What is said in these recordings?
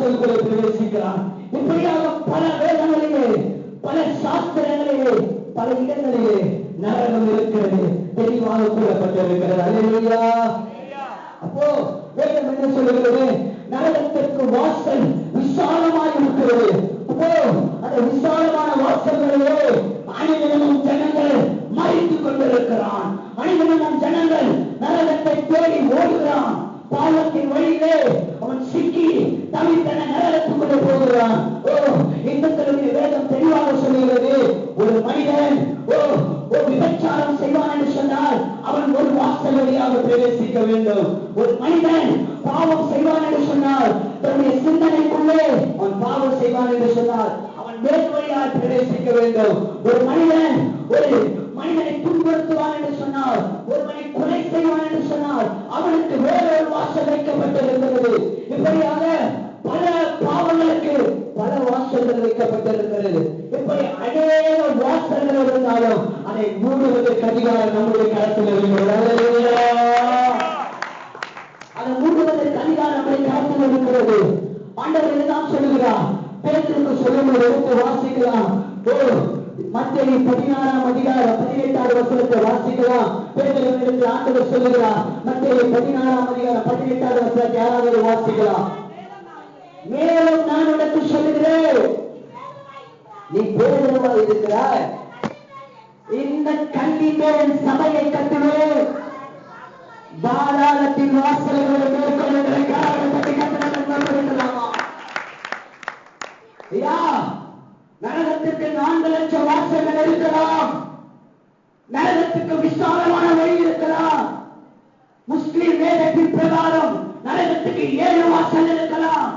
வாசல்களை பிரவேசிக்கிறான். இப்படியாக பல வேதங்களிலே, பல சாஸ்திரங்களிலே, பல இடங்களிலே நரகம் இருக்கிறது, தெளிவாக கூறப்பட்டிருக்கிறது. அல்லேலூயா. அப்போ வேதம் என்ன சொல்லுகிறது? நரகத்திற்கு வாசல் விசாலமாக இருக்கிறது. அப்போ அந்த விசாலமான வாசல்களிலே அனைவரும் ஜனங்கள் மறித்துக் கொண்டிருக்கிறான். அனைவரும் ஜனங்கள் நரகத்தை தேடி ஓடுகிறான். பாவத்தின் வழியிலே அவன் சிக்கி தவித்தன நரகத்துக்குள்ளே போகிறான். இந்துக்களுடைய வேதம் தெளிவாக சொல்லுகிறது, ஒரு மனிதன் விபச்சாரம் செய்வான் என்று சொன்னால் அவன் ஒரு வாசல் வழியாக பிரவேசிக்க வேண்டும். ஒரு மனிதன் பாவம் செய்வான் என்று சொன்னால், தன்னுடைய சிந்தனைக்குள்ளே அவன் பாவம் செய்வான் என்று சொன்னால் அவன் வேறு வழியாக பிரவேசிக்க வேண்டும். ஒரு மனிதனை துன்புறுத்துவான் என்று சொன்னால், ஒருவனை கொலை செய்வான் என்று சொன்னால் அவனுக்கு வேறொரு வாசல் வைக்கப்பட்டிருக்கிறது. இப்படியாக பல பாவங்களுக்கு பல வாசல்கள் வைக்கப்பட்டிருக்கிறது. இப்படி அநேக வாசல்கள் இருந்தாலும் அதை மூடுவதற்கு அதிகாரம் நம்முடைய கருத்தில் இருக்கிறது. அதை மூடுவதற்கு அதிகாரம் நம்முடைய கருத்தில் இருக்கிறது. ஆண்டவர் இதுதான் சொல்லுகிறார். பேதுருக்கு சொல்லும்போது எடுத்து வாசிக்கலாம். மத்தேயு 16ஆம் அதிகாரம் 18வது வசனத்தை வாசிக்கலாம். பேதுருவிற்கு ஆண்டவர் சொல்லுகிறார். மத்தேயு 16ஆம் அதிகாரம் 18வது வசனத்தை யாராவது வாசிக்கலாம். மேலும் நான் உனக்கு சொல்லுகிறேன், நீ பேதுருவாய் இருக்கிறாய், இந்த கல்லின் மேல் சபையை கட்டுவேன், பாதாளத்தின் வாசல்களை மேற்கொள்ளுகிற காரணத்தை கட்டலாமா? ஐயா, நரகத்திற்கு 4 லட்சம் வாசல்கள் இருக்கலாம். நரகத்துக்கு விசாலமான வழி இருக்கலாம். முஸ்லிம் வேதத்தின் பிரகாரம் நரகத்துக்கு 7 வாசல் இருக்கலாம்.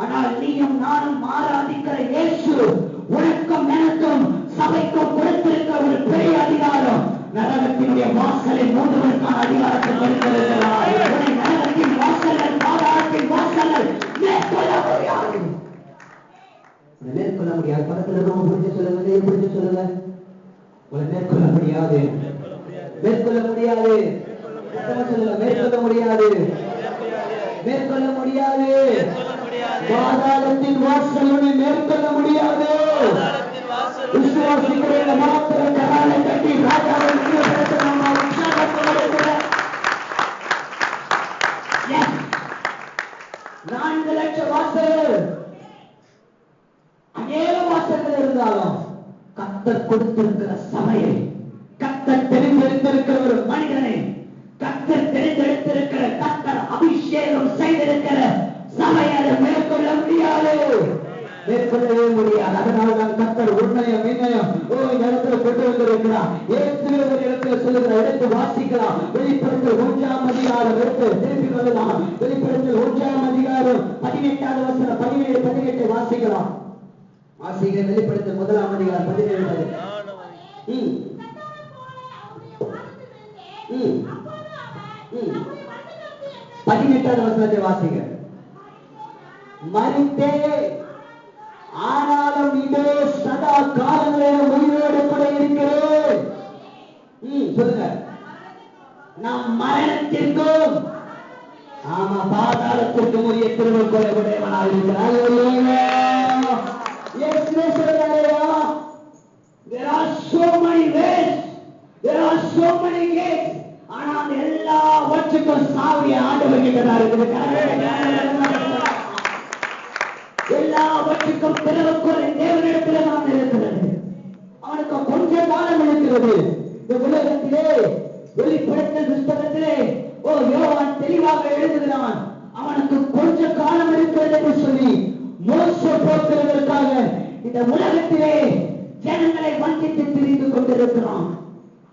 ஆனால் நீயும் நானும் ஆராதிக்கிற இயேசு உனக்கும் எனக்கும் சபைக்கும் கொடுத்திருக்கிற ஒரு பெரிய அதிகாரம், நரகத்தினுடைய வாசலை மூடுவதற்கான அதிகாரத்தை கொடுத்திருக்கிறார். நரகத்தின் வாசல்கள், பாதாளத்தின் வாசல்கள் மேற்கொள்ள முடியாது. மேற்கொள்ள முடியாது. பக்கத்துல ரொம்ப புரிஞ்சு சொல்லுங்க, புரிஞ்சு சொல்லுங்க. உங்களை மேற்கொள்ள முடியாது, மேற்கொள்ள முடியாது, மேற்கொள்ள முடியாது, மேற்கொள்ள முடியாது. பாதாளத்தின் வாசல்களை மேற்கொள்ள முடியாது. விசுவாசிக்கிற மாத்திர கராலை கட்டி ராஜாவுக்கு 4 லட்சம் வாசல்கள், அநேக வாசல்கள் இருந்தாலும் கர்த்தர் கொடுத்திருக்கிற சபையை, கர்த்தர் தெரிந்தெடுத்திருக்கிற ஒரு மனிதனை, கர்த்தர் தெரிந்தெடுத்திருக்கிற, கர்த்தர் அபிஷேகம் செய்திருக்கிற சபையை மேற்கொள்ள முடியாது, மேற்கொள்ளவே முடியாது. அதனால தான் கர்த்தர் உண்மையம் இன்னயம் இந்த இடத்துல கொண்டு வந்திருக்கிறார். ஏற்கனவே ஒரு இடத்துல சொல்லுகிற எடுத்து வாசிக்கலாம். வெளிப்படுத்தல் 1ஆம் அதிகாரம் எடுத்து திருப்பி கொள்ளலாம். வெளிப்படுத்தல் 1ஆம் அதிகாரம் 18வது வசனம் 17 18 வாசிக்கலாம். வாசிக்கிற வெளிப்படுத்தல் 1ஆம் அதிகாரம் 17 18வது வசனத்தை வாசிக்க. மரித்தே, ஆனாலும் இதே சதா காலங்களிலும் உயிரோடு கூட இருக்கிறேன். சொல்லுங்க. நாம் மரணத்திற்கும் பாதாளத்திற்கும் உரிய திருவுக்குள்ள உடையவனாக இருக்கிறார். There are so many ways, there are so many gates. ஆனால் எல்லாவற்றுக்கும் சாவிய ஆண்டவர் கிட்டதான் இருக்குது. எல்லாவற்றுக்கும் பிறகுக்குள் தேவனிடத்தில் தான் இருக்கிறது. அவனுக்கு கொஞ்ச காலம் இருக்கிறது. இந்த உலகத்திலே வெளிப்படுத்தல் புத்தகத்திலே யோவான் தெளிவாக எழுதுகிறான். அவனுக்கு கொஞ்ச காலம் இருக்கிறது என்று சொல்லி மோச போக்குவதற்காக இந்த உலகத்திலே ஜனங்களை வஞ்சித்து திரிந்து கொண்டிருக்கிறான்.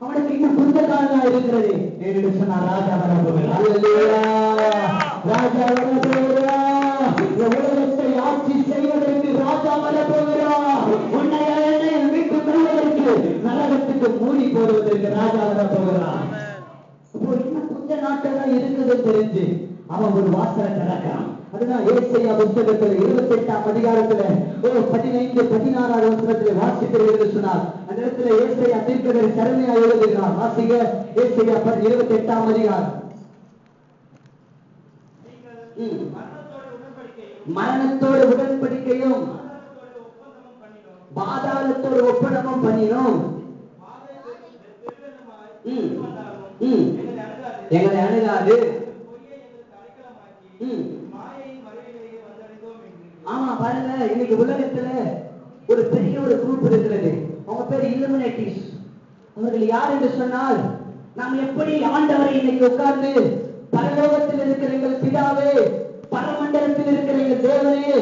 அவனுக்கு இன்னும் கொஞ்ச காலம் இருக்கிறது என்று சொன்னார். ராஜா வரப்போகிறார், ராஜா வரப்போகிறார், உலகத்தை ஆட்சி செய்வதற்கு ராஜா வரப்போகிறார். உன்னை மீட்டு கொள்வதற்கு, நரகத்துக்கு மூடி போடுவதற்கு ராஜா வரப்போகிறார். இன்னும் கொஞ்ச நாட்கள் தான் இருக்குது தெரிஞ்சு அவன் ஒரு வாசலை திறக்கிறான். அதுதான் ஏசாயா புத்தகத்தில் 28ஆம் அதிகாரத்துல 15 16வது வசனத்தில் வாசிக்கிறீர்கள் சொன்னார். அந்த இடத்துல ஏசாயா தீர்க்கதரிசி சரணையா எழுதுகிறார். வாசிக்க ஏசாயா 28ஆம் அதிகாரம். மரணத்தோடு உடன்படிக்கையும் பாதாளத்தோடு ஒப்பந்தமும் பண்ணினோம். எங்களை அணுகாது. ஆமா பாருங்க, இன்னைக்கு உலகத்துல ஒரு பெரிய ஒரு குரூப் இருக்கிறது. அவங்க பேர் இல்லுமினேட்டிஸ். அவர்கள் யார் என்று சொன்னால், நாம் எப்படி ஆண்டவரை இன்னைக்கு உட்கார்ந்து பரலோகத்தில் இருக்கிற எங்கள் பிதாவே, பரமண்டலத்தில் இருக்கிற எங்கள் தேவனே,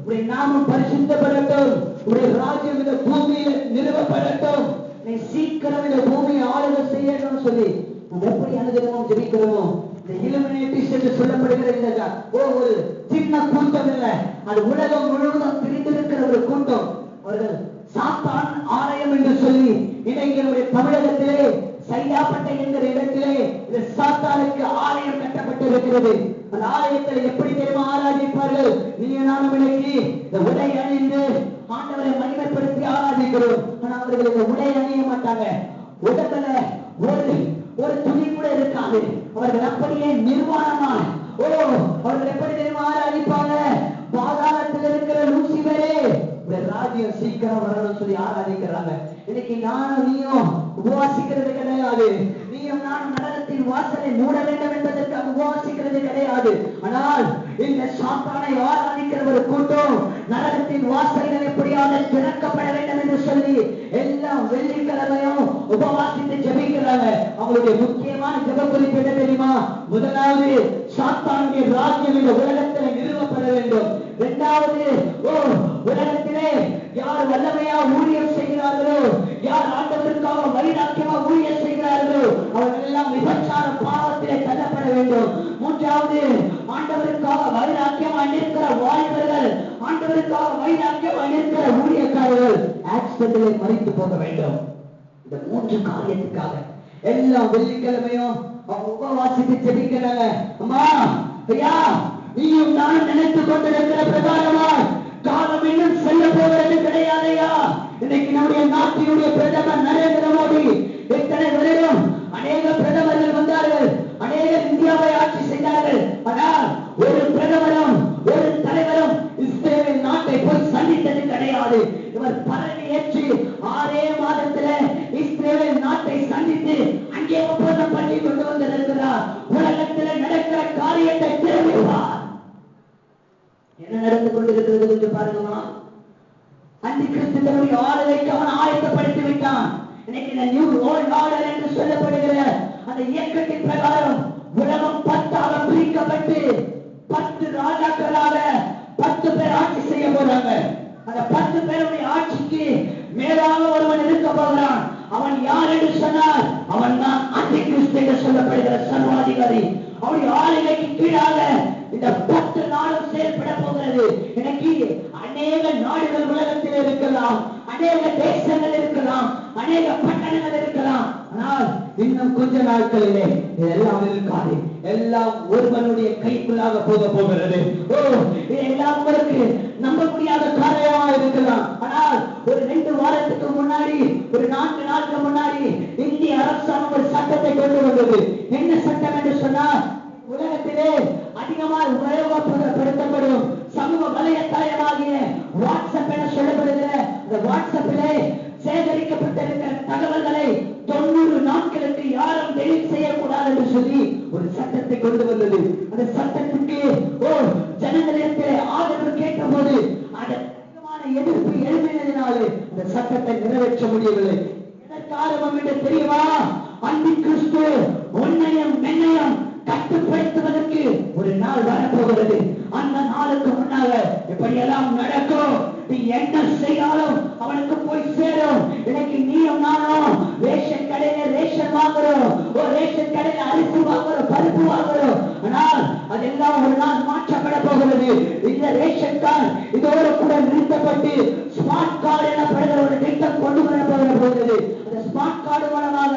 உடைய நாமம் பரிசுத்தப்படட்டும், உடைய ராஜ்யம் இந்த பூமியில் நிறுவப்படட்டும், நீ சீக்கிரம் இந்த பூமியை ஆளுகை செய்யணும் சொல்லி நாம் எப்படி அனுதினமும் ஜெபிக்கிறோமோ, இந்த இல்லுமினேட்டிஸ் என்று சொல்லப்படுகிற இந்த ஒரு சின்ன கூட்டம் இல்ல, அது உலகம் முழுவதும் பிரிந்திருக்கிற ஒரு கூட்டம். அவர்கள் சாத்தான் ஆலயம் என்று சொல்லி இன்றைக்கு தமிழகத்திலே சைதாப்பட்டை என்கிற இடத்திலே இந்த சாத்தானுக்கு ஆலயம் கட்டப்பட்டிருக்கிறது. அந்த ஆலயத்தில் எப்படி தெரியுமா ஆராதிப்பார்கள்? நீங்க நானும் இன்னைக்கு இந்த உடை அணிந்து ஆண்டவரை மகிமைப்படுத்தி ஆராதிக்கிறோம். ஆனா அவர்கள் இந்த உடை அணிய மாட்டாங்க. உடம்புல ஒரு துணி கூட இருக்காது. அவர்கள் அப்படியே நிர்வாணமான அவர்கள் எப்படி தெரியுமா ஆராதிப்பாங்க? பாதாளத்தில் இருக்கிற லூசிபரே, ராஜ்யம் சீக்கிரம் வரணும்னு சொல்லி ஆராதிக்கிறாங்க. இன்னைக்கு நானும் நீயும் உபவாசிக்கிறது கிடையாது. நீயும் நானும் நரகத்தின் வாசலை மூட வேண்டும் என்பதற்காக உபவாசிக்கிறது கிடையாது. ஆனால் இந்த சாத்தானை ஆராதிக்கிற ஒரு கூட்டம் நரகத்தின் வாசல்கள் எப்படியாவது திறக்கப்பட வேண்டும் என்று சொல்லி எல்லாம் வெள்ளிக்கிழமையும் உபவாசித்து ஜெபிக்கிறாங்க. அவங்களுடைய முக்கியமான ஜெப குறிப்பு என்ன தெரியுமா? முதலாவது, சாத்தானுடைய ராஜ்யம் இந்த உலகத்தில் நிறுவப்பட வேண்டும். இரண்டாவது, உலகத்திலே யார் வல்லமையா ஊழியம் செய்கிறார்களோ, யார் ஆண்டவருக்காக வைராக்கியமா ஊழியம் செய்கிறார்களோ, அவர்கள் எல்லாம் விபச்சார பாவத்திலே தள்ளப்பட வேண்டும். மூன்றாவது, ஆண்டவருக்காக வைராக்கியமா நிற்கிற வாலிபர்கள், ஆண்டவருக்காக வைராக்கியமா நிற்கிற ஊழியக்காரர்கள் ஆக்சிடென்ட்ல மறித்து போக வேண்டும். இந்த மூன்று காரியத்துக்காக எல்லாம் வெள்ளிக்கிழமையும் அவங்க உபவாசித்து ஜெபிக்கிறாங்க. அம்மா ஐயா, நீயும் நானும் நினைத்துக் கொண்டிருக்கிற பிரகாரமா காலம் இன்னும் செல்ல போகிறது கிடையாதையா? இன்னைக்கு நம்முடைய நாட்டினுடைய பிரதமர் நரேந்திர மோடி எத்தனை வருடம் அநேக பிரதமர்கள் வந்தார்கள், அநேக இந்தியாவை ஆட்சி செய்தார்கள். ஆனால் ஒரு பிரதமரும் ஒரு தலைவரும் இஸ்ரேல் நாட்டை போய் சந்தித்தது கிடையாது. இவர் பதவி ஏற்று 6 மாதத்துல இஸ்ரேல் நாட்டை சந்தித்து அங்கே ஒப்பந்தம் பண்ணி கொண்டு வந்திருக்கிறார். உலகத்தில் நடக்கிற காரியத்தை திரும்புவார். என்ன நடந்து கொண்டிருக்கிறது என்று பாருங்கம்மா. அந்தி கிறிஸ்து தன்னுடைய ஆளுகைக்கு அவன் ஆயத்தப்படுத்தி விட்டான். இன்னைக்கு இந்த நியூ வேர்ல்ட் ஆர்டர் என்று சொல்லப்படுகிற அந்த இயக்கத்தின் பிரகாரம் உலகம் 10ஆக பிரிக்கப்பட்டு 10 ராஜாக்களாக 10 பேர் ஆட்சி செய்ய போறாங்க. அந்த 10 பேருடைய ஆட்சிக்கு மேலாக ஒருவன் இருக்க போகிறான். அவன் யார் என்று சொன்னால், அவன் தான் அந்தி கிறிஸ்து என்று சொல்லப்படுகிற சர்வாதிகாரி. அவருடைய ஆளுகைக்கு கீழாக இந்த 10 நாளும் செயல்பட போகிறது. இன்னைக்கு அநேக நாடுகள் உலகத்தில் இருக்கலாம், அநேக தேசங்கள் இருக்கலாம், அநேக பட்டணங்கள் இருக்கலாம். ஆனால் இன்னும் கொஞ்ச நாட்களிலே இதெல்லாம் இருக்காது. எல்லாம் ஒருவனுடைய கைக்குள்ளாக போக போகிறது. இதெல்லாம் உங்களுக்கு நம்ப முடியாத காரியமா இருக்கலாம். ஆனால் ஒரு 2 வாரத்துக்கு முன்னாடி, ஒரு 4 நாளுக்கு முன்னாடி இந்திய அரசாங்கம் ஒரு சட்டத்தை கொண்டு வந்தது. என்ன சட்டம் என்று சொன்னால், உலகத்திலே அதிகமாக உபயோகப்படுத்தப்படும் சமூக வலைத்தளமாகிய வாட்ஸ்அப் என சொல்லப்படுகிற இந்த வாட்ஸ்அப்பிலே சேகரிக்கப்பட்டிருக்கிற தகவல்களை 90 நாட்களுக்கு யாரும் டெலிட் செய்யக்கூடாது என்று சொல்லி ஒரு சட்டத்தை கொண்டு வந்தது. அந்த சட்டத்துக்கு ஜனங்களிடத்திலே ஆதரவு கேட்ட போது அதிகமான எதிர்ப்பு எழுப்பினதினாலே அந்த சட்டத்தை நிறைவேற்ற முடியவில்லை. எதற்கு ஆரம்பம் என்று தெரியுமா? அந்தி கிறிஸ்து உன்னையும் மென்னையும் கட்டுப்படுத்துவதற்கு ஒரு நாள் வரப்போகிறது. அந்த நாளுக்கு முன்னாக எப்படியெல்லாம் நடக்கும், நீ என்ன செய்தாலும் அவனுக்கு போய் சேரும். இன்னைக்கு நீயும் நானும் ரேஷன் கடையில ரேஷன் வாங்குறோம், ரேஷன் கடையில அரிசி வாங்குறோம், பருப்பு வாங்குறோம். ஆனால் அதெல்லாம் ஒரு நாள் மாற்றப்பட போகிறது. இந்த ரேஷன் கார்டு இதோடு கூட நிறுத்தப்பட்டு ஸ்மார்ட் கார்டு எனப்படுகிற ஒரு திட்டம் கொண்டு வரப்பட போகிறது. அந்த ஸ்மார்ட் கார்டு மூலமாக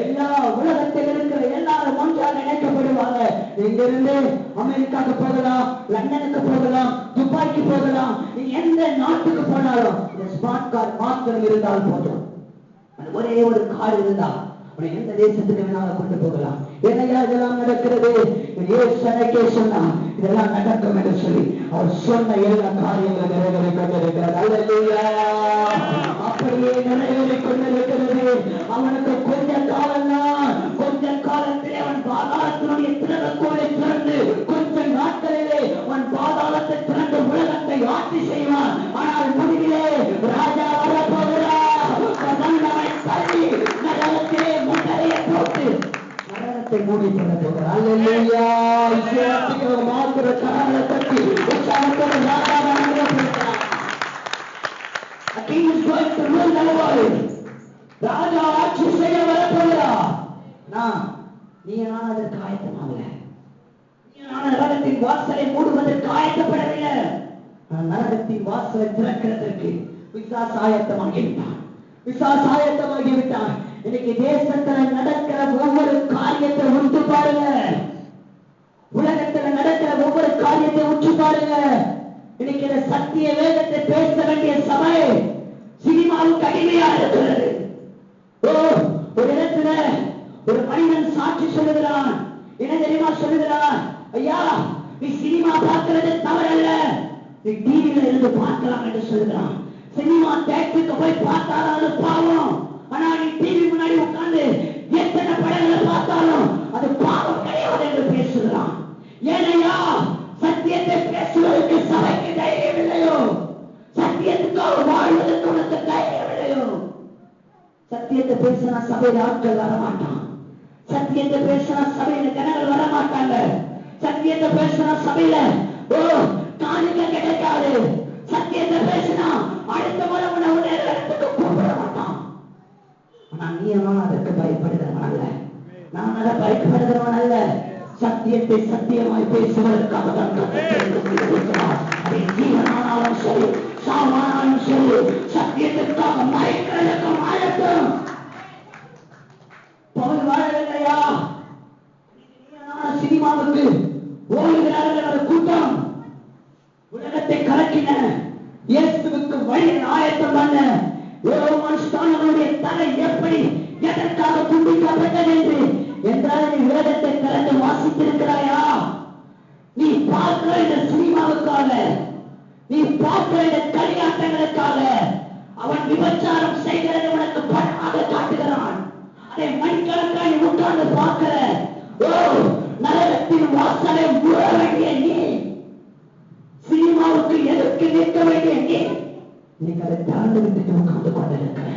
எல்லா உலகத்தில் இருக்கிற எல்லாரும் ஒன்றாக இணைக்கப்படுவாங்க. இங்கிருந்து அமெரிக்காவுக்கு போகலாம், லண்டனுக்கு போகலாம், துபாய்க்கு போகலாம், நீ எந்த நாட்டுக்கு போனாலும் இந்த ஸ்மார்ட் கார்டு மாத்திரம் இருந்தால் போதும். அது ஒரே ஒரு கார்டு இருந்தா உனக்கு எந்த தேசத்துக்கு வேணாலும் கொண்டு போகலாம். என்னையா இதெல்லாம் நடக்கிறது? சொன்னா இந்த இதெல்லாம் நடக்கும் என்று சொல்லி அவர் சொன்ன எல்லா காரியங்களும் நிறைவேறிக் கொண்டிருக்கிறது. அல்லேலூயா. அப்படியே நிறைவேறிக் கொண்டிருக்கிறது. அவனுக்கு கொஞ்ச காலம் தான், கொஞ்ச காலத்திலே அவன் பாதாளத்தினுடைய திறவுகோலை திறந்து, கொஞ்ச நாட்களிலே அவன் பாதாளத்தை திறந்து உலகத்தை ஆட்சி செய்வான். ஆனால் முடிவிலே ராஜா வரப்போகிறார். அவனை தள்ளி நரகத்திலே முன்னரையை போட்டு நரகத்தை மூடி கொள்ள போகிறார். அல்லேலூயா. இஸ்ரவேலுக்கு மாத்திர கரங்களை தட்டி உற்சாகத்தோடு ராஜா வரப்போகிறார். A king is going to rule the world. ராஜா ஆட்சி செய்ய வரப்போகிறார். நீ நான் அதற்கு ஆயத்தமாகல. நீ நான் நரகத்தின் வாசலை மூடுவதற்கு ஆயத்தப்படவில்லை. நான் நரகத்தின் வாசலை திறக்கிறதற்கு பிசாசு ஆயத்தமாகிவிட்டான். பிசாசு ஆயத்தமாகிவிட்டான். இன்னைக்கு தேசத்துல நடக்கிற ஒவ்வொரு காரியத்தை உற்று பாருங்க. உலகத்துல நடக்கிற ஒவ்வொரு காரியத்தை உற்று பாருங்க. இன்னைக்கு இந்த சத்திய வேதத்தை பேச வேண்டிய சபை சினிமாவுக்கு அடிமையா இருக்கிறது. ஒரு இடத்துல ஒரு மனிதன் சாட்சி சொல்லுகிறான். என்ன தெரியுமா சொல்லுகிறான்? ஐயா, நீ சினிமா பார்க்கிறது தவறல்ல, நீ டிவியில இருந்து பார்க்கலாம் என்று சொல்லுகிறான். சினிமா தியேட்டருக்கு போய் பார்த்தாலும் பாவம், ஆனா நீ டிவி முன்னாடி உட்கார்ந்து எத்தனை படங்களை பார்த்தாலும் அது பாவம் கிடையாது என்று பேசுகிறான். ஏனையா சத்தியத்தை பேசுவதற்கு சபைக்கு தைரியம் இல்லையோ? சத்தியத்துக்காக வாழ்வதற்கு உனக்கு தைரியம் இல்லையோ? சத்தியத்தை பேசினா சபையில ஆட்கள் வரமாட்டான். சத்தியத்தை பேசினா சபையில ஜனங்கள் வரமாட்டாங்க. சத்தியத்தை பேசினா சபையில காணிக்க கிடைக்காது. சத்தியத்தை பேசினா அடுத்த முறை உன்னை இடத்துக்கு கூப்பிட மாட்டான். ஆனா நீ அதற்கு பயப்படுகிறவன் அல்ல. நான் அதை பயப்படுகிறவன் அல்ல. சத்தியத்தை சத்தியமாய் பேசுவதற்காக தான் ஜீவனானாலும் சரி, சாமானாலும் சரி, சத்தியத்திற்காக மயக்கிறதுக்கு மயக்கும். பவுல் வாழவில்லையா? சினிமாவுக்கு ஓடுகிறார்கள் ஒரு கூட்டம். உலகத்தை கலக்கின, இயேசுவுக்கு வழி ஆயத்தம் பண்ண யோவான்ஸ்தானனுடைய தலை எப்படி எதற்காக துண்டிக்கப்பட்டது என்று என்றால் நீ வேதத்தை திறந்து வாசித்திருக்கிறாயா? நீ பார்க்கிற இந்த சினிமாவுக்காக, நீ பார்க்கிற இந்த களியாட்டங்களுக்காக அவன் விபச்சாரம் செய்கிறது உனக்கு பணமாக காட்டுகிறான். அதை மணிக்கணக்காக நீ உட்கார்ந்து பார்க்கிற நரகத்தின் வாசலை மூட வேண்டிய நீ, சினிமாவுக்கு எதற்கு நிற்க வேண்டிய நீ, நீங்க அதை தாழ்ந்து விட்டு உட்கார்ந்து கொண்டிருக்கிற.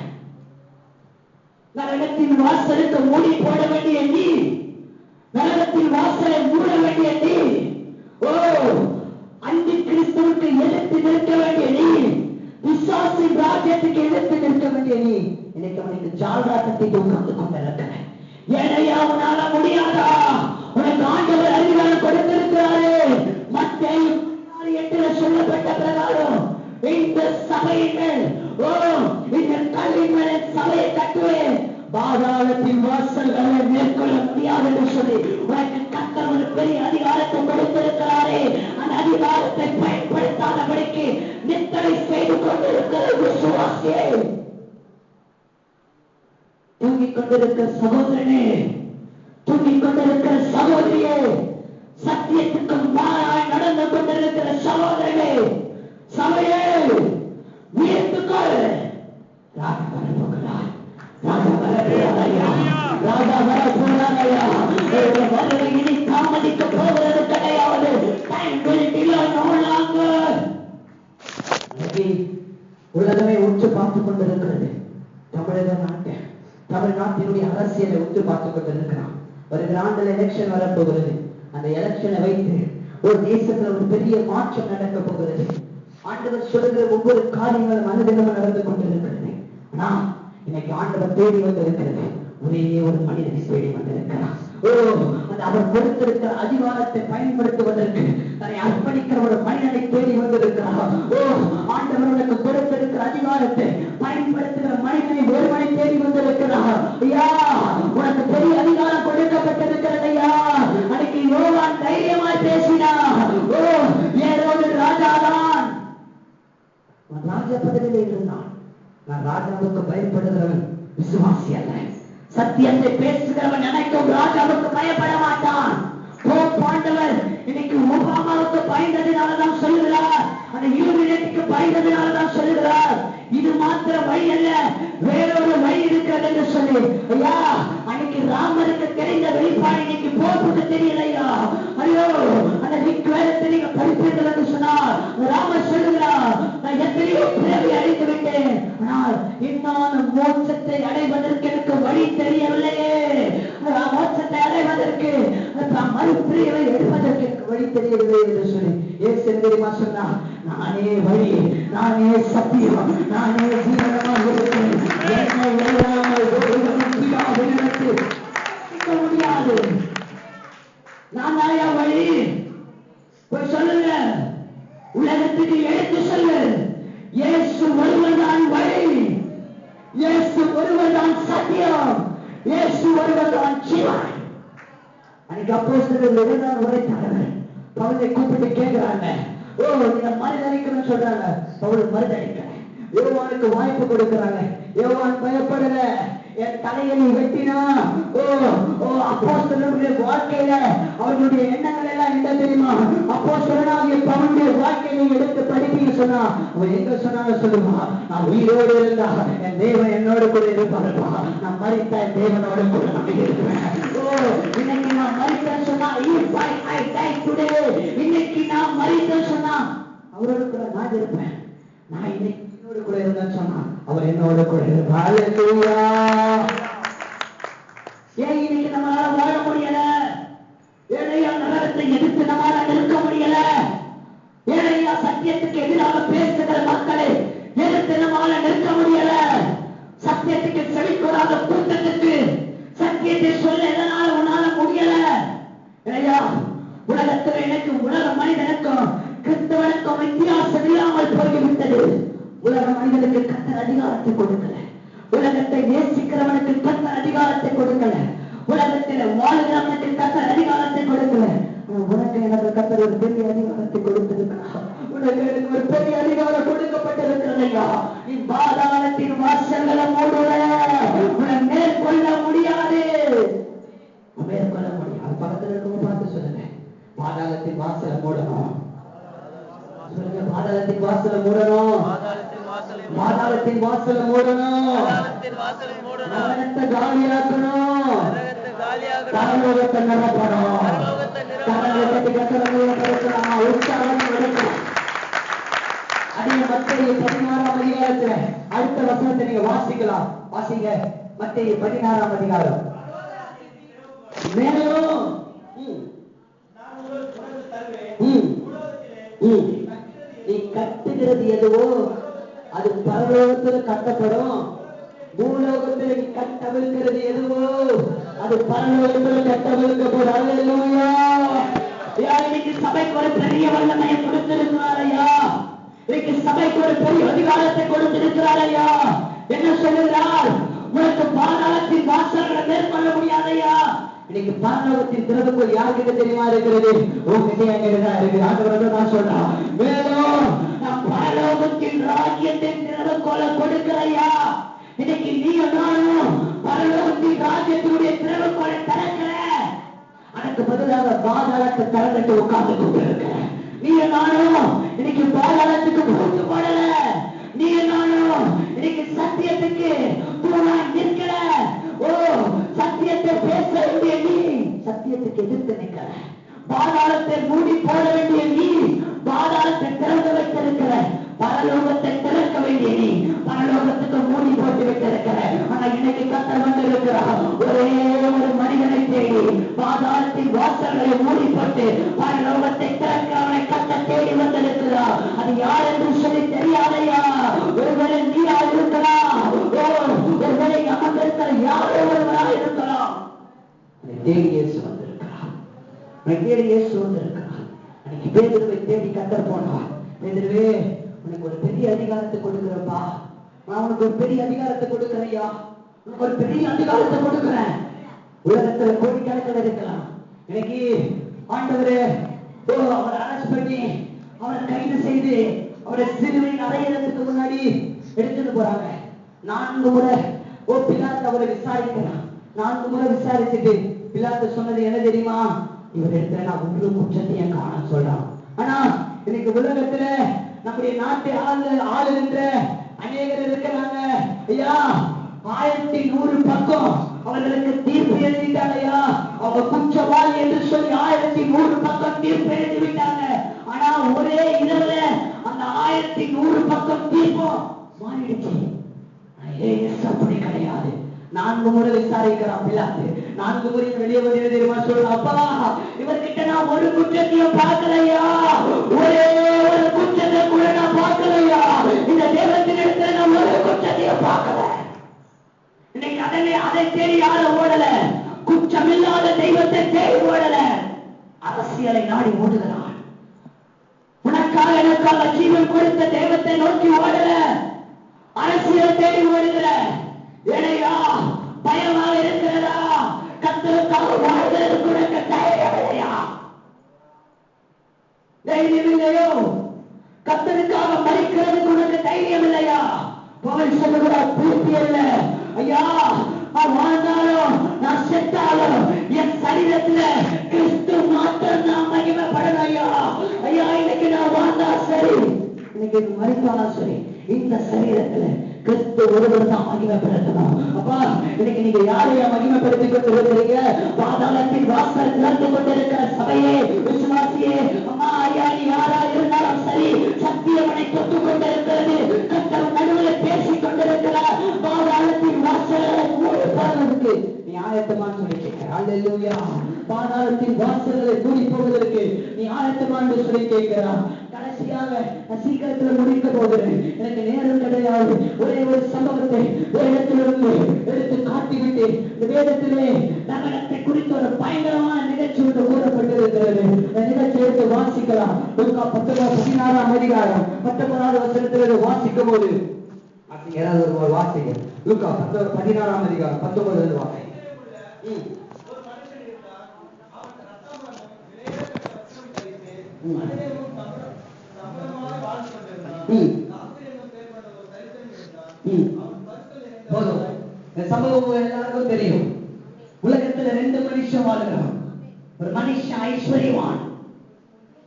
நரகத்தின் வாசலுக்கு மூடி போட வேண்டிய நீ, நரகத்தின் வாசலை மூட வேண்டிய நீ, அந்தி கிறிஸ்துவுக்கு எதிர்த்து நிற்க வேண்டிய நீ, விசுவாசின் ராஜ்யத்துக்கு எதிர்த்து நிற்க வேண்டிய நீ, இன்னைக்கு அவனுக்கு ஜால்ராட்டத்தை உட்கார்ந்து கொண்டிருக்கிற. ஏனையா உன்னால முடியாதா? உனக்கு ஆண்டவர் அதிகாரம் கொடுத்திருக்கிறாரு. மத்தேயு 8 சொல்லப்பட்ட பிரகாரம் இந்த சபையின் மேல் இந்த கல்லின் மேல் சபையை கட்டுவேன், பாதாளத்தின் வாசல்களை மேற்கொள்ள முடியாது என்று சொல்லி உனக்கு கர்த்தர் ஒரு பெரிய அதிகாரத்தை கொடுத்திருக்கிறாரே. அந்த அதிகாரத்தை பயன்படுத்தாதபடிக்கு நித்தனை செய்து கொண்டிருக்கிற விசுவாசியை, தூங்கிக் கொண்டிருக்கிற சகோதரனே, தூங்கிக் கொண்டிருக்கிற சகோதரியே, சத்தியத்துக்கு மாறாய் நடந்து கொண்டிருக்கிற சகோதரனே, சபையே உயர்த்துக்கள். ராஜா வரப்போகிறார், ராஜா வரப்போகிறாரையா, ராஜா வரப்போகிறாரையா. வருகை இனி தாமதிக்க போகிறது கிடையாது. Time will delay no longer. உலகமே உற்று பார்த்துக் கொண்டிருக்கிறது. தமிழ்நாட்டினுடைய அரசியலை உற்று பார்த்துக் கொண்டிருக்கிறான். வருகிற ஆண்டுல எலெக்ஷன் வரப்போகிறது. அந்த எலெக்ஷனை வைத்து ஒரு தேசத்துல ஒரு பெரிய மாற்றம் நடக்க போகிறது. ஆண்டவர் சொல்லுகிற ஒவ்வொரு காரியங்களும் அனுதினமும் நடந்து கொண்டிருக்கிறது. ஆனா இன்னைக்கு ஆண்டவர் தேடி வந்திருக்கிறது. ஒரே ஒரு மனிதனை தேடி வந்திருக்கிறார். அவர் கொடுத்திருக்கிற அதிகாரத்தை பயன்படுத்துவதற்கு தன்னை அர்ப்பணிக்கிற ஒரு மனிதனை தேடி வந்திருக்கிறார். ஆண்டவர் உனக்கு கொடுத்திருக்கிற அதிகாரத்தை பயன்படுத்துகிற மனிதனை ஒருவனை தேடி வந்திருக்கிறார். ஐயா, உனக்கு பெரிய அதிகாரம் கொடுக்கப்பட்டிருக்கிறது. ஐயா, அன்னைக்கு யோவான் தைரியமாய் பேசினார். ஏரோது ராஜாதான், ராஜ பதவியில் இருந்தான். நான் ராஜாவுக்கு பயப்படுகிறவன் விசுவாசி அல்ல. சத்தியத்தை பேசுகிறவன் நினைக்கும் ராஜாவுக்கு பயப்பட மாட்டான். ஆண்டவர் இன்னைக்கு ஒபாமாவுக்கு பயந்ததினாலதான் சொல்லுகிறார், அந்த இலுமினேட்டிக்கு பயந்ததினாலதான் சொல்லுகிறார், இது மாத்திர வழி அல்ல, வேறொரு வழி இருக்கிறது என்று சொல்லி. ஐயா, அன்னைக்கு ராமருக்கு தெரிந்த வெளிப்பாடு இன்னைக்கு போட்டுக்கு தெரியலையா? ஐயோ, அந்த வேதத்தை நீங்க படிப்பீர்கள் என்று சொன்னால் ராமர் சொல்லுகிறார், நான் எத்தனையோ பிறவி அடைந்து விட்டேன், ஆனால் இன்னும் மோட்சத்தை அடைவதற்கு எனக்கு வழி தெரியவில்லையே, மோட்சத்தை அடைவதற்கு மறுபிரிவை எடுப்பதற்கு எனக்கு வழி தெரியவில்லை என்று சொல்லி ஏசு தெரியுமா சொன்னார், நானே வழி, நானே சத்தியம், நானே ஜீவனமாக இருக்கிறேன், என்னை இல்லாமல் முடியாது, நான் தாயா வழி. போய் சொல்லுங்க, உலகத்துக்கு எடுத்து சொல்லு, இயேசு ஒருவர்தான் வழி, இயேசு ஒருவர்தான் சத்தியம், இயேசு ஒருவர்தான் ஜீவன். அன்னைக்கு அப்போஸ்தலர்கள் உரைத்தார்கள், பவுலை கூப்பிட்டு கேட்கிறாங்க, ஓ நீங்க மறுதளிக்கணும்னு சொல்றாங்க, பவுல் மறுதளிக்க. யோவானுக்கு வாய்ப்பு கொடுக்கிறாங்க, யோவான் பயப்படல, என் தலையை வெட்டினா அப்போஸ்தலர்களுடைய வாழ்க்கையில அவர்களுடைய எண்ணங்கள் எல்லாம் என்ன தெரியுமா? அப்போஸ்தலனாகிய பவுலுடைய வாழ்க்கையை எடுத்து படிப்பீங்க சொன்னா அவன் எங்க சொன்னாலும் சொல்லுவா, நான் உயிரோடு இருந்தா என் தேவன் என்னோடு கூட இருப்பாருப்பா, நான் மரித்த என் தேவனோடு கூட நான் இருக்கிறேன். இன்னைக்கு நான் மரித்தேன் சொன்னா இன்னைக்கு நான் மரித்தேன் சொன்னா அவரோடு கூட நான் இருப்பேன், நான் இன்னைக்கு என்னோடு கூட இருந்தேன்னு சொன்னா அவர் என்னோட கூட இருப்பார். ஏன் இன்னைக்கு நம்மளால வாழ முடியல? ஏழையா நரகத்தை எதிர்த்து நம்மளால நிற்க முடியல? ஏழையா சத்தியத்துக்கு எதிராக பேசுகிற மக்களை எதிர்த்து நம்மளால நிற்க முடியல? சத்தியத்துக்கு செழிக்கூடாத கூட்டத்துக்கு சத்தியத்தை சொல்ல எதனால உன்னால முடியல? ஏழையா, உலகத்தில் எனக்கு உலக மனிதனுக்கும் கிறிஸ்தவனுக்கும் வித்தியாசம் இல்லாமல் போய்விட்டது. உலக மனிதனுக்கு கர்த்தர் அதிகாரத்தை கொடுக்கல, உலகத்தை நேசிக்கிறவனுக்கு கர்த்தர் அதிகாரத்தை கொடுக்கல, உலகத்தில் வாழ்கிறவனுக்கு கர்த்தர் அதிகாரத்தை கொடுக்கல. உனக்கு எனக்கு கர்த்தர் ஒரு பெரிய அதிகாரத்தை கொடுத்திருக்கிறார், உனக்கு எனக்கு ஒரு பெரிய அதிகாரம் கொடுக்கப்பட்டிருக்கிறதையா, நீ பாதாளத்தின் வாசல்களை மூடுவ, உன்னை மேற்கொள்ள முடியாது, மேற்கொள்ள முடியாது. பக்கத்தில் இருக்கவங்க பார்த்து சொல்லுங்க, பாதாளத்தின் வாசலை மூடணும், சொல்லுங்க, பாதாளத்தின் வாசலை மூடணும், பாதாளத்தின் வாசலை மூடணும், நரகத்தை காலியாக்கணும், பரலோகத்தை நிரப்பணும், பரலோகத்தை கட்டணம் உற்சாகம் எடுக்கணும். அதே மத்தேயு 16ஆம் அதிகாரத்துல அடுத்த வசனத்தை நீங்க வாசிக்கலாம், வாசிங்க. மத்தேயு 16ஆம் அதிகாரம். மேலும் நீ கட்டுகிறது எதுவோ அது பரலோகத்தில் கட்டப்படும், பூலோகத்தில் நீ கட்டவிழ்க்கிறது எதுவோ அது பரலோகத்தில் கட்டவிழ்க்கப்படும். அல்லேலூயா. இன்னைக்கு சபைக்கு ஒரு பெரிய வல்லமையை கொடுத்திருக்கிறாரையா, இன்னைக்கு சபைக்கு ஒரு பெரிய அதிகாரத்தை கொடுத்திருக்கிறாரையா. என்ன சொல்லுகிறார்? உனக்கு பாதாளத்தின் வாசல்களை மேற்கொள்ள முடியாதையா. இன்னைக்கு பரலோகத்தின் திறவுக்குள் யாருக்கிட்ட தெரியுமா இருக்கிறது? உங்ககிட்ட எங்கிட்டதான் இருக்குது. ஆண்டவர் நான் சொல்றேன், மேலும் நான் பரலோகத்தின் ராஜ்யத்தின் திறவுக்கோலை கொடுக்கிறையா. இன்னைக்கு நீ நானும் பரலோகத்தின் ராஜ்யத்தினுடைய திறவுக்கோலை திறக்கிற, அதுக்கு பதிலாக பாதாளத்தை திறந்துட்டு உட்கார்ந்து கொண்டிருக்க. நீ நானும் இன்னைக்கு பாதாளத்துக்கு போட்டு போடல, நீ நானும் இன்னைக்கு சத்தியத்துக்கு நிற்கல. சத்தியத்தை பேச வேண்டிய நீ சத்தியத்துக்கு எதிர்த்து நிற்கிற, பாதாளத்தை மூடி போட வேண்டிய நீ பாதாளத்தை திறந்து வைத்திருக்கிற, பரலோகத்தை திறக்க வேண்டிய நீ பரலோகத்துக்கு மூடி போட்டு வைத்திருக்கிற. ஆனா இன்னைக்கு கர்த்தர் வந்திருக்கிறார், ஒரே ஒரு மனிதனை தேடி பாதாளத்தின் வாசல்களை மூடி போட்டு பரலோகத்தை திறக்க அவனை கர்த்தர் தேடி வந்திருக்கிறார். அது யார் என்று சொல்லி தெரியாதையா? ஒருவரை நீயா இருக்கலாம், ஒருவரை அமர்ந்திருக்கிற யாரோ ஒருவராக இருக்கலாம். தேடி இயேசு வந்திருக்கிறார், தேடி இயேசு வந்திருக்கிறார். அன்னைக்கு பேதுருவை தேடி கர்த்தர் போனார். பேதுருவே, உனக்கு ஒரு பெரிய அதிகாரத்தை கொடுக்கிறப்பா, நான் உனக்கு ஒரு பெரிய அதிகாரத்தை கொடுக்கிறேயா, உனக்கு ஒரு பெரிய அதிகாரத்தை கொடுக்கிறேன். உலகத்துல கோடிக்கணக்கில் இருக்கலாம். இன்னைக்கு ஆண்டவரே அவரை அரெஸ்ட் பண்ணி அவரை கைது செய்து அவரை சிலுவையில் அறையிறதுக்கு முன்னாடி எடுத்துட்டு போறாங்க. 4 முறை பிலாத்து அவரை விசாரிக்கிறான். 4 முறை விசாரிச்சுட்டு பிலாத்து சொன்னது என்ன தெரியுமா? இவர் இடத்துல நான் ஒன்று குற்றத்தையும் காண சொல்றான். ஆனா இன்னைக்கு உலகத்துல நம்முடைய நாட்டை ஆளுகின்ற அநேகர் இருக்கிறாங்க. ஐயா 1100 பக்கம் அவர்களுக்கு தீர்ப்பு எழுதிட்டாங்கய்யா. அவங்க குற்றவாளி என்று சொல்லி 1100 பக்கம் தீர்ப்பு எழுதி விட்டாங்க. ஆனா ஒரே இரவுல அந்த 1100 பக்கம் தீர்ப்பும் மாறிடுச்சு. அப்படி கிடையாது. 4 முறை விசாரிக்கிறான் பிலாத்து. 4 முறை வெளியே வந்து தெரியுமா சொல்றான், அப்பா இவர்கிட்ட நான் ஒரு குற்றத்தையும் பார்க்கலையா, ஒரே ஒரு குற்றத்தை கூட நான் பார்க்கலையா, இந்த தேவத்தின் இடத்துல நான் ஒரு குற்றத்தையும் பார்க்கல. இன்னைக்கு அதை தேடி யார ஓடல, குற்றமில்லாத தெய்வத்தை தேடி ஓடல, அரசியலை நாடி ஓடுகிறான். உனக்காக எனக்காக ஜீவன் கொடுத்த தெய்வத்தை நோக்கி ஓடல, அரசியல் தேடி ஓடுகிற. ஏனையா பயமாக இருக்கிறதா? கர்த்தருக்காக வாழ்வதற்கு உனக்கு தைரியம் இல்லையா? தைரியம் இல்லையோ? கர்த்தருக்காக மரிக்கிறதுக்கு உனக்கு தைரியம் இல்லையா? பவுல் சொல்லுகிறார், பூர்த்தி அல்ல ஐயா, நான் வாழ்ந்தாலும் நான் செத்தாலும் என் சரீரத்துல கிறிஸ்து மாத்திரம் நான் மகிமைப்படணும் ஐயா. ஐயா இன்னைக்கு நான் வாழ்ந்தா சரி, இன்னைக்கு மரித்தாலும் சரி, இந்த சரீரத்துல கிறிஸ்து ஒருவர் தான் மகிமைப்படுத்தணும். அப்பா இன்னைக்கு நீங்க யாரையா மகிமைப்படுத்திக் கொண்டு இருக்கிறீங்க? பாதாளத்தின் வாசல் திறந்து கொண்டிருக்கிற சபையே, விசுவாசியே, அம்மா ஐயா நீ யாரா இருந்தாலும் சரி, சத்தியமனை தொட்டுக் கொண்டிருக்கிறது, கர்த்தர் நடுவில் பேசிக் கொண்டிருக்கிறார். பாதாளத்தின் வாசல்களை மூடி போவதற்கு நீ ஆயத்தமான்னு சொல்லி கேட்கிற. அல்லேலூயா. பாதாளத்தின் வாசல்களை மூடி போவதற்கு நீ ஆயத்தமான்னு சொல்லி கேட்கிறான். கடைசியாக நான் சீக்கிரத்துல முடிக்க போகிறேன், எனக்கு நேரம் கிடையாது. ஒரே ஒரு சம்பவத்தை வேதத்திலிருந்து எடுத்து காட்டிவிட்டு, இந்த வேதத்திலே நகரத்தை குறித்த ஒரு பயங்கரமான நிகழ்ச்சி ஒன்று கூறப்பட்டிருக்கிறது. இந்த நிகழ்ச்சி எடுத்து வாசிக்கலாம். லூக்கா 16ஆம் அதிகாரம் 19வது வசனத்திலிருந்து வாசிக்கும் போது ஏதாவது ஒரு வாசிங்க. லூக்கா 16ஆம் அதிகாரம் 19வது வாசிங்க. சம்பவம் எல்லாருக்கும் தெரியும். உலகத்துல 2 மனுஷன் வாழ்கிறான். ஒரு மனுஷன் ஐஸ்வர்யவான்,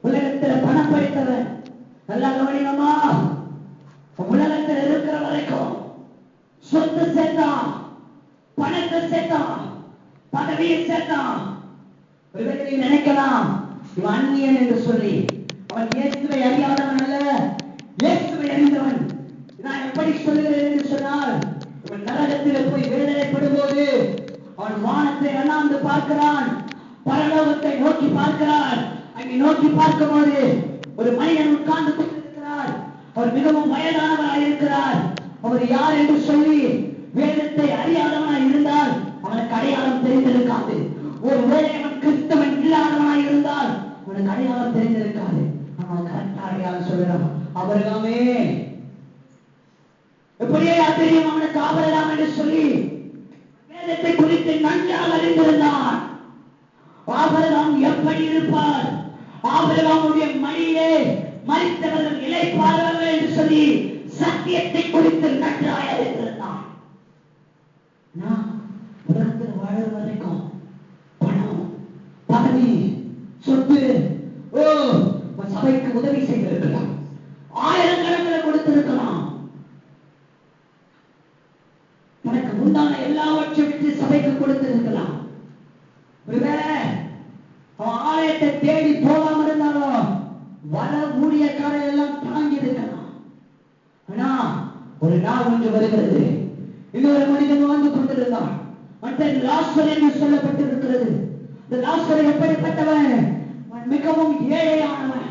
உலகத்துல பணம் படைத்தவன். நல்லா கவனிங்கம்மா, உலகத்தில் இருக்கிற வரைக்கும் சொத்து சேர்த்தான், பணத்தை சேர்த்தான், பதவியை சேர்த்தான். ஒருவேளை நினைக்கலாம் இவன் அந்நியன் என்று சொல்லி. அவன் இயேசுவை அறியாதவன் அல்ல, இயேசுவை அறிந்தவன். நான் எப்படி சொல்லுகிறேன் என்று சொன்னால், இவன் நரகத்தில் போய் வேதனைப்படும் போது அவன் வானத்தை அண்ணாந்து பார்க்கிறான், பரலோகத்தை நோக்கி பார்க்கிறான். அங்கே நோக்கி பார்க்கும் போது ஒரு மனிதன் உட்கார்ந்து கொண்டிருக்கிறார். அவர் மிகவும் வயதானவராக இருக்கிறார். அவர் யார் என்று சொல்லி வேதத்தை அறியாதவனாய் இருந்தால் அவனுக்கு அடையாளம் தெரிந்திருக்காது. ஒருவேளை அவன் கிறிஸ்தவன் இல்லாதவனாய் இருந்தால் அவனுக்கு அடையாளம் தெரிந்திருக்காது. அவன் கரெக்டா அடையாளம் சொல்கிறான், ஆபிரகாமே. எப்படியே தெரியும் அவனுக்கு ஆபிரகாம் என்று சொல்லி? வேதத்தை குறித்து நன்றாக அறிந்திருந்தான். ஆபிரகாம் எப்படி இருப்பார், ஆபிரகாமுடைய மடியிலே மரித்தவர்கள் இளைப்பார்கள் என்று சொல்லி சத்தியத்தை குறித்து நன்றாக அறிந்திருந்தான். உலகத்தில் வாழ வரைக்கும் பணம், பதவி, சொத்து, சபைக்கு உதவி செய்திருக்கலாம், ஆயிரக்கணக்கில் கொடுத்திருக்கலாம். தனக்கு உண்டான எல்லாவற்றையும் விட்டு சபைக்கு கொடுத்திருக்கலாம். ஒருவேளை அவன் ஆலயத்தை தேடி போகாம இருந்தாலும் வர ஊழியக்காரர் எல்லாம் தாங்கி இருக்கலாம். ஆனா ஒரு நாள் ஒன்று வருகிறது, இன்னொரு மனிதன் வாழ்ந்து கொண்டிருந்தான். மற்ற லாசர் என்று சொல்லப்பட்டிருக்கிறது. இந்த லாசர் எப்படிப்பட்டவன்? மிகவும் ஏழையானவன்,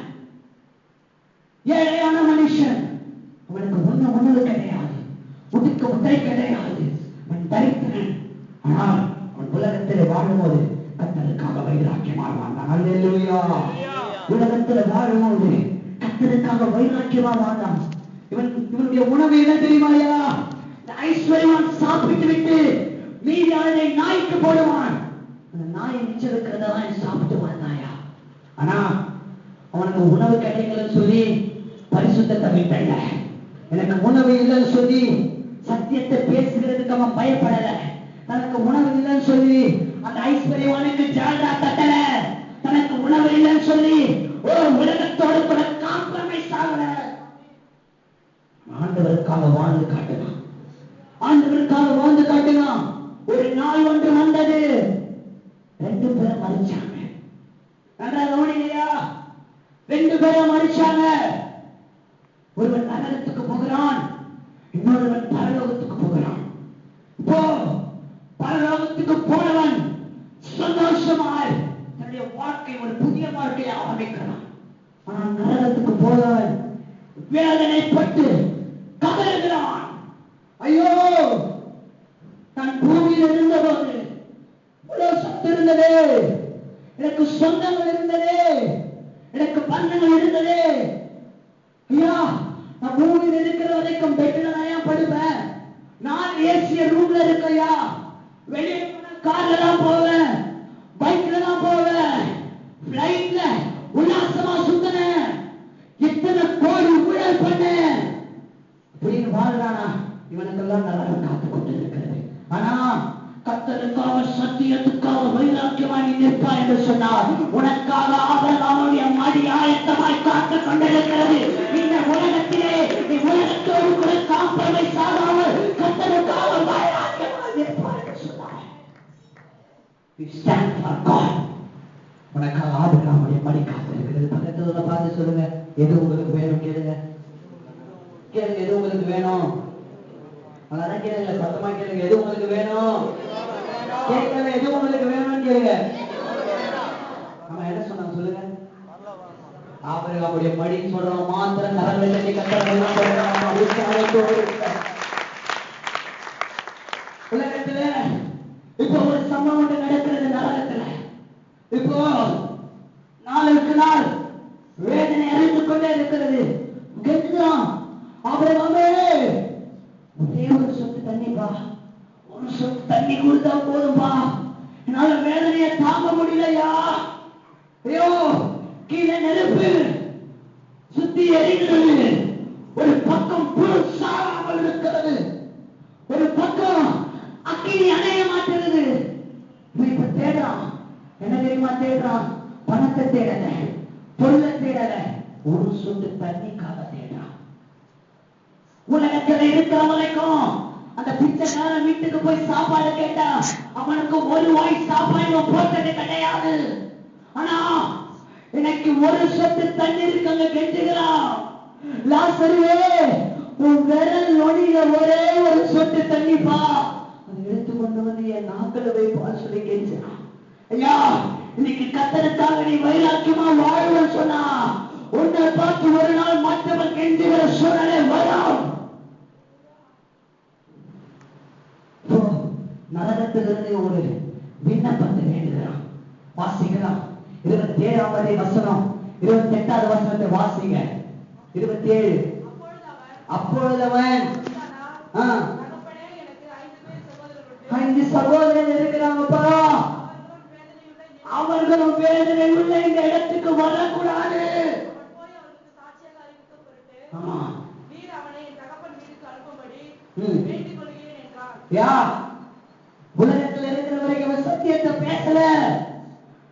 ஏழையான மனுஷன். அவனுக்கு ஒண்ணு கிடையாது, உடுக்க உடை கிடையாது, அவன் தரித்திரன். ஆனால் அவன் உலகத்தில் வாழும்போது கர்த்தருக்காக வைராக்கியமாக வாழ்ந்தான். அல்லேலூயா. உலகத்தில் வாழும்போது கர்த்தருக்காக வைராக்கியமா வாழ்ந்தான். இவனுடைய உணவு என்ன தெரியுமாயா? ஐஸ்வர்யவான் சாப்பிட்டு விட்டு மீதியானதை நாய்க்கு போடுவான். அந்த நாயை மிச்சம் இருக்கிறதான் சாப்பிட்டு வாழ்ந்தாயா. ஆனா அவனுக்கு உணவு கிடைக்கலன்னு சொல்லி பரிசுத்தத்தை விட்டல. எனக்கு உணவு இல்லைன்னு சொல்லி சத்தியத்தை பேசுகிறதுக்கு அவன் பயப்படல. தனக்கு உணவு இல்லைன்னு சொல்லி அந்த ஐஸ்வர்யவானுக்கு ஜால்ரா தட்டல. தனக்கு உணவு இல்லைன்னு சொல்லி உலகத்தோடு பேரும் மறிச்சாங்க. ஒருவன் நரகத்துக்கு போகிறான், இன்னொருவன் பரலோகத்துக்கு போகிறான். இப்போ பரலோகத்துக்கு போனவன் சந்தோஷமாய் தன்னுடைய வாழ்க்கை ஒரு புதிய வாழ்க்கையை ஆரம்பிக்கிறான். ஆனால் நரகத்துக்கு போனவன் வேதனைப்பட்டு கதறுகிறான். ஐயோ, நான் பூமியில் இருந்தபோது இவ்வளவு சத்து இருந்ததே, எனக்கு சொந்தங்கள் இருந்ததே, எனக்கு பந்தங்கள் இருந்ததே. ஐயா, நான் பூமியில் இருக்கிற வரைக்கும் பெட்ல தான் படுவேன். நான் ஏசிய ரூம்ல இருக்கையா, வெளியே கார்ல தான் போவேன், பைக்ல தான் போவேன், பிளைட்ல உல்லாசமா சுத்தினேன், இத்தனை கோடி ஊழல் பண்ணேன் அப்படின்னு வாழ்றானா? இவனுக்கெல்லாம் நரகம் காத்து கொண்டு இருக்கிறது. ஆனா கர்த்தருக்காக சத்தியத்துக்காக வைராக்கியமாய் நீ நிற்பா என்று சொன்னார். உனக்காக ஆபிரகாமுடைய மடி ஆயத்தமாய் காத்து கொண்டிருக்கிறது. இந்த உலகத்திலே நீ உலகத்தோடு கூட காம்ப்ரமைஸ் ஆகாமல் கர்த்தருக்காக வைராக்கியமாய் நிற்பா என்று சொன்னார். We stand for God. உனக்காக ஆபிரகாமுடைய மடி காத்து இருக்கிறது. பக்கத்துல பார்த்து சொல்லுங்க, எது உங்களுக்கு வேணும் கேளுங்க. கேளுங்க, எது உங்களுக்கு வேணும்? அதான் கேளுங்க, சத்தமா கேளுங்க, எது உங்களுக்கு வேணும்? கேட்கல, எது உங்களுக்கு வேணும்னு கேளுங்க. நம்ம என்ன சொன்னாங்க சொல்லுங்க? ஆபிரகாமுடைய மடி சொல்றோம் மாத்திரம் கரங்களை தட்டி உலகத்துல இப்போ ஒரு சம்பவம் நடக்கிறது நரகத்துல. இப்போ நாளுக்கு நாள் வேதனை அறிந்து கொண்டே இருக்கிறது. கேட்கிறான், ஆபிரகாமே ஒரே ஒரு சொட்டு தண்ணிப்பா, ஒரு சொட்டு தண்ணி கொடுத்தா போதும்பா, என்னால வேதனையை தாங்க முடியலையா. ஐயோ, கீழே நெருப்பு சுத்தி எரிகிறது, ஒரு பக்கம் புழு சாராமல் இருக்கிறது, ஒரு பக்கம் அக்கினி அணைய மாட்டுறது. இப்ப தேடுறான், என்ன தெரியுமா தேடுறான்? பணத்தை தேடல, பொருளை தேடல, ஒரு சொட்டு தண்ணிக்காக தேடுறான். உலகத்தில் இருக்கிற வரைக்கும் அந்த பிச்சைக்கார வீட்டுக்கு போய் சாப்பாடு கேட்டா அவனுக்கு ஒரு வாய் சாப்பாடு போட்டது கிடையாது. ஆனா இன்னைக்கு ஒரு சொட்டு தண்ணீருக்கு அங்க கெஞ்சுகிறான். லாசருவே, உன் விரல் நொடியில ஒரே ஒரு சொட்டு தண்ணிப்பா, அதை எடுத்து கொண்டு வந்து என் நாக்களை வைப்பான்னு சொல்லி கெஞ்சுறான். ஐயா, இன்னைக்கு கர்த்தருக்காக நீ வைராக்கியமா வாழ்வன்னு சொன்னா உன்னை பார்த்து ஒரு நாள் மற்றவன் கெஞ்சுகிற சூழ்நிலை வரும். நரகத்திலிருந்து ஒரு விண்ணப்பத்தை வேண்டுகிறான். வாசிக்கலாம் 27வது வசனம், 28வது வசனத்தை வாசிங்க. 27. அப்பொழுது அவன் 5 சகோதரர்கள் இருக்கிறாங்கப்பா, அவர்களும் வேதனை உள்ள இந்த இடத்துக்கு வரக்கூடாது. ஆமா, உலகத்தில் இருக்கிற வரைக்கும் சத்தியத்தை பேசல,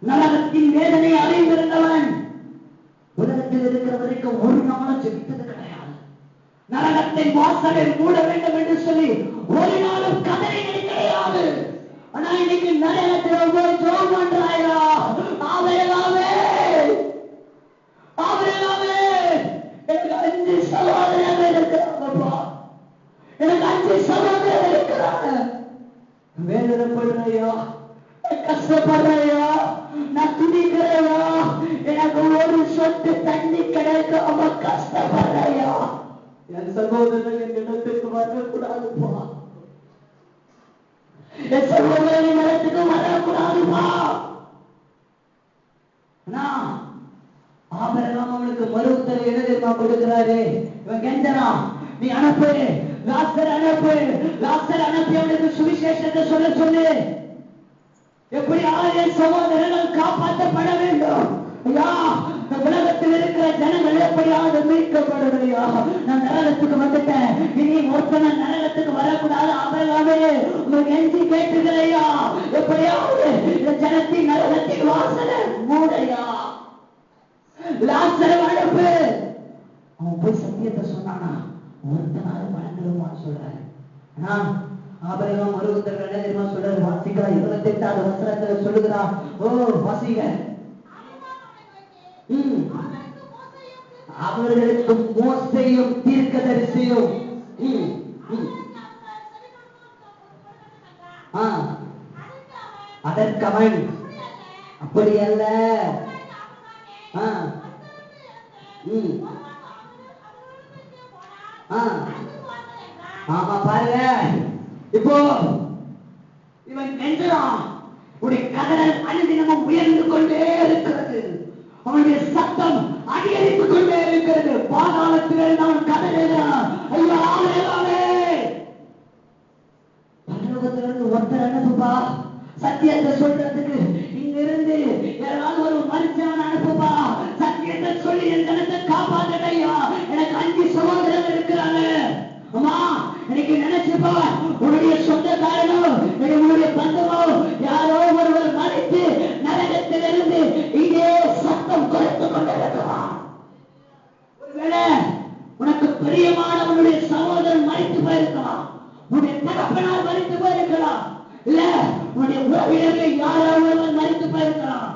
நரகத்தின் வேதனை அறிந்திருந்தவன் உலகத்தில் இருக்கிற வரைக்கும் ஒரு நாளும் ஜெபித்தது கிடையாது. நரகத்தின் வாசலை மூட வேண்டும் என்று சொல்லி ஒரு நாளும் கதறினது கிடையாது. ஆனா இன்னைக்கு நரகத்தில் போய் ஜெபம் பண்றாயா? ஆபிரகாமே, ஆபிரகாமே, எனக்கு 5 சகோதரர்கள் இருக்கிறாங்கப்பா, எனக்கு 5 சகோதரர்கள் இருக்கிறாங்க. வேதனைப்படுறையா, கஷ்டப்படுறையா, நான் துடிக்கிறையா, எனக்கு ஒரு சொட்டு தண்ணி கிடைக்காம கஷ்டப்படுறையா. என் சகோதரர்கள் என் இடத்துக்கு வரக்கூடாதுப்பா, என் சகோதரன் இடத்துக்கு வரக்கூடாதுப்பா. ஆபிரகாம் அவனுக்கு மறு உத்தரவு என்ன தெரியுமா கொடுக்கிறாரு? இவன் கெஞ்சறான், நீ அனுப்பு, லாசர் அனுப்பு, லாசர் அனுப்பி அவனுக்கு சுவிசேஷத்தை சொல்ல சொல்லு. எப்படியாவது என் சகோதரர்கள் காப்பாற்றப்பட வேண்டும். ஐயா, உலகத்தில் இருக்கிற ஜனங்கள் எப்படியாவது மீட்கப்படுவதையா? நான் நரகத்துக்கு வந்துட்டேன், இனி ஒருத்தன நரகத்துக்கு வரக்கூடாது. ஆபிரகாமே, உங்களுக்கு எஞ்சி கேட்டுகளையா? எப்படியாவது இந்த ஜனத்தின் நரகத்தின் வாசலை மூடையா? லாசர் அனுப்பு. அவன் போய் சத்தியத்தை சொன்னானா? ஒருத்தனால வழங்கலுமான்னு சொல்றாரு. ஆபிரகாம் மறு உத்தரவு என்ன தெரியுமா சொல்றாரு? வாசிக்கலாம் 28வது வசனத்துல சொல்லுகிறான். ஓ வாசிங்க. அவர்களுக்கு மோசையும் தீர்க்கதரிசியும் அதற்கு அவன் அப்படி அல்ல. ஆமா பாருங்க, இப்போ இவன் கெஞ்சுறான். உடைய கதறல் அனுதினமும் உயர்ந்து கொண்டே இருக்கிறது. அவனுடைய சத்தம் அதிகரித்துக் கொண்டே இருக்கிறது. பாதாளத்தில் அவன் கதறுகிறான். ஐயா பரலோகத்திலிருந்து ஒருத்தர் அனுப்புப்பா, சத்தியத்தை சொல்றதுக்கு. இங்கிருந்து யாராவது ஒரு மனுஷன் அனுப்புப்பா, சத்தியத்தை சொல்லி என் ஜனத்தை காப்பாத்தையா. எனக்கு 5 சகோதரர்கள் இருக்கிறாங்க. அம்மா இன்னைக்கு நினைச்சுப்பா, உன்னுடைய சொந்தக்காரனோ உன்னுடைய பந்தமோ யாரோ ஒருவர் மறைத்து நரகத்திலிருந்து இதே சத்தம் குறைத்துக் கொண்டிருக்கிறான். ஒருவேளை உனக்கு பிரியமானவனுடைய சகோதரன் மறைத்து போயிருக்கலாம், உன்னுடைய தகப்பனார் மறைத்து போயிருக்கலாம், இல்ல உன்னுடைய உறவினர்கள் யாரோ ஒருவர் மறைத்து போயிருக்கலாம்.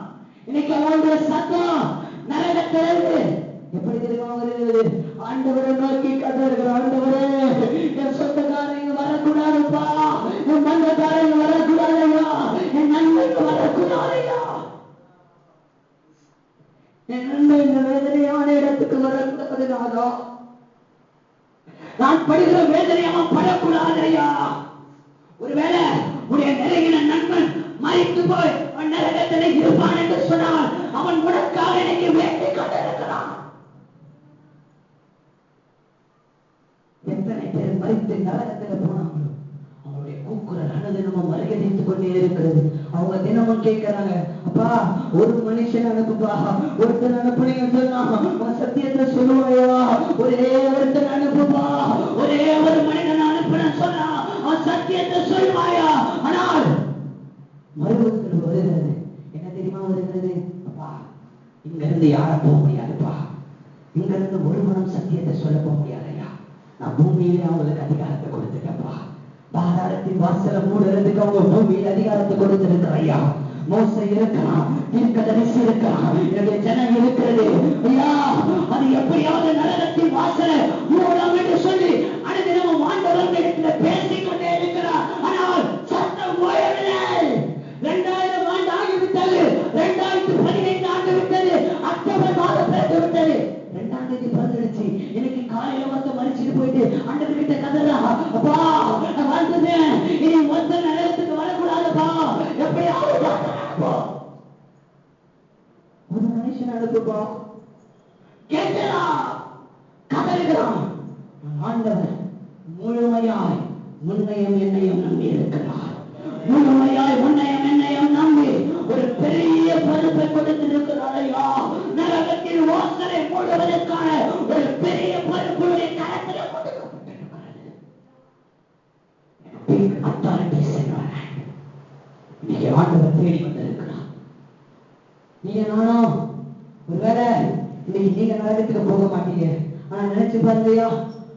இன்னைக்கு அவனுடைய சத்தம் நரகத்திலிருந்து எப்படி தெரியுமா வருகிறது? ஆண்டவரை நோக்கி கதறுகிற, ஆண்டவரே என் சொந்தக்காரங்க வரக்கூடாதுப்பா, என் மந்தக்காரங்க வரக்கூடாதையா, என் நண்பர்கள் வரக்கூடாதையா, என் நண்பன் இந்த வேதனையான இடத்துக்கு வரக்கூடாதுனாலோ, நான் படுகிற வேதனையாக படக்கூடாதையா. ஒருவேளை உடைய நிலையின நண்பன் மறைத்து போய் அவன் நரகத்திலே இருப்பான் என்று சொன்னால் அவன் உனக்காக எனக்கு வேண்டிக் கொண்டிருக்கிறான். எத்தனை பேர் மறித்து நரகத்தில் போனாங்களோ அவங்களுடைய கூக்குரல் அனுதினமும் மறுகடித்துக் கொண்டே இருக்கிறது. அவங்க தினமும் கேட்கிறாங்க, அப்பா ஒரு மனுஷன் அனுப்புப்பா, ஒருத்தன் அனுப்புனீங்க சொன்னா அவன் சத்தியத்தை சொல்லுவாயா, ஒரே ஒருத்தன் அனுப்புப்பா, ஒரே ஒரு மனிதன் அனுப்புன சொன்னா அவன் சத்தியத்தை சொல்லுவாயா. ஆனால் மறுபடியும் வருகிறது, என்ன தெரியுமா வருகிறது? அப்பா இங்க இருந்து யாரும் போக முடியாதுப்பா, இங்க இருந்து ஒரு மனம் சத்தியத்தை சொல்ல போக முடியாதையா. நான் பூமியிலே அவங்களுக்கு அதிகாரத்தை கொடுத்துட்டப்பா, பாதாளத்தின் வாசலை மூடுறதுக்கு அவங்க பூமியில் அதிகாரத்தை கொடுத்திருக்கிறையா. மோசை இருக்கலாம், தீர்க்கதரிசி இருக்கலாம், என்னுடைய ஜனம் இருக்கிறது ஐயா. அது எப்படியாவது நரகத்தின் வாசலை மூடம் என்று சொல்லி அனுதினமும் ஆண்டவர்களிடத்தில் பேசிக்கொண்டே இருக்கிறார். ஆனால் சத்தம் ஓயவில்லை. 2000 ஆண்டு ஆகிவிட்டது, 2015 ஆண்டு விட்டது, அக்டோபர் மாதம் பிறந்து விட்டது, 2ஆம் தேதி பிறந்துடுச்சு. இன்னைக்கு காலையில வந்து மறிச்சுட்டு போயிட்டு ஆண்டவர் கிட்ட கதறா, அப்பா நான் வந்துட்டேன், இனி மொத்த நரகத்துக்கு வரக்கூடாதுப்பா, எப்படியாவது ஒரு மனுஷன் அனுப்புப்பா. கேட்கிறா, கதறுகிறான். ஆண்டவர் முழுமையாய் முன்னையும் என்னையும் நம்பி இருக்கிறார். முழுமையாய் முன்னையும் என்னையும் நம்பி ஒரு பெரிய பொறுப்பை கொடுத்திருக்கிறாரையா. நரகத்தின் வாசலை மூடுவதற்கான ஒரு பெரிய பொறுப்புடைய கரத்தில் கொடுக்கப்பட்டிருக்கிறது. இன்னைக்கு ஆண்டவர் தேடி வந்திருக்கிறார். நீங்க நானும் ஒருவேளை இன்னைக்கு நீங்க நரகத்துக்கு போக மாட்டீங்க, ஆனா நினைச்சு பாருங்கயா,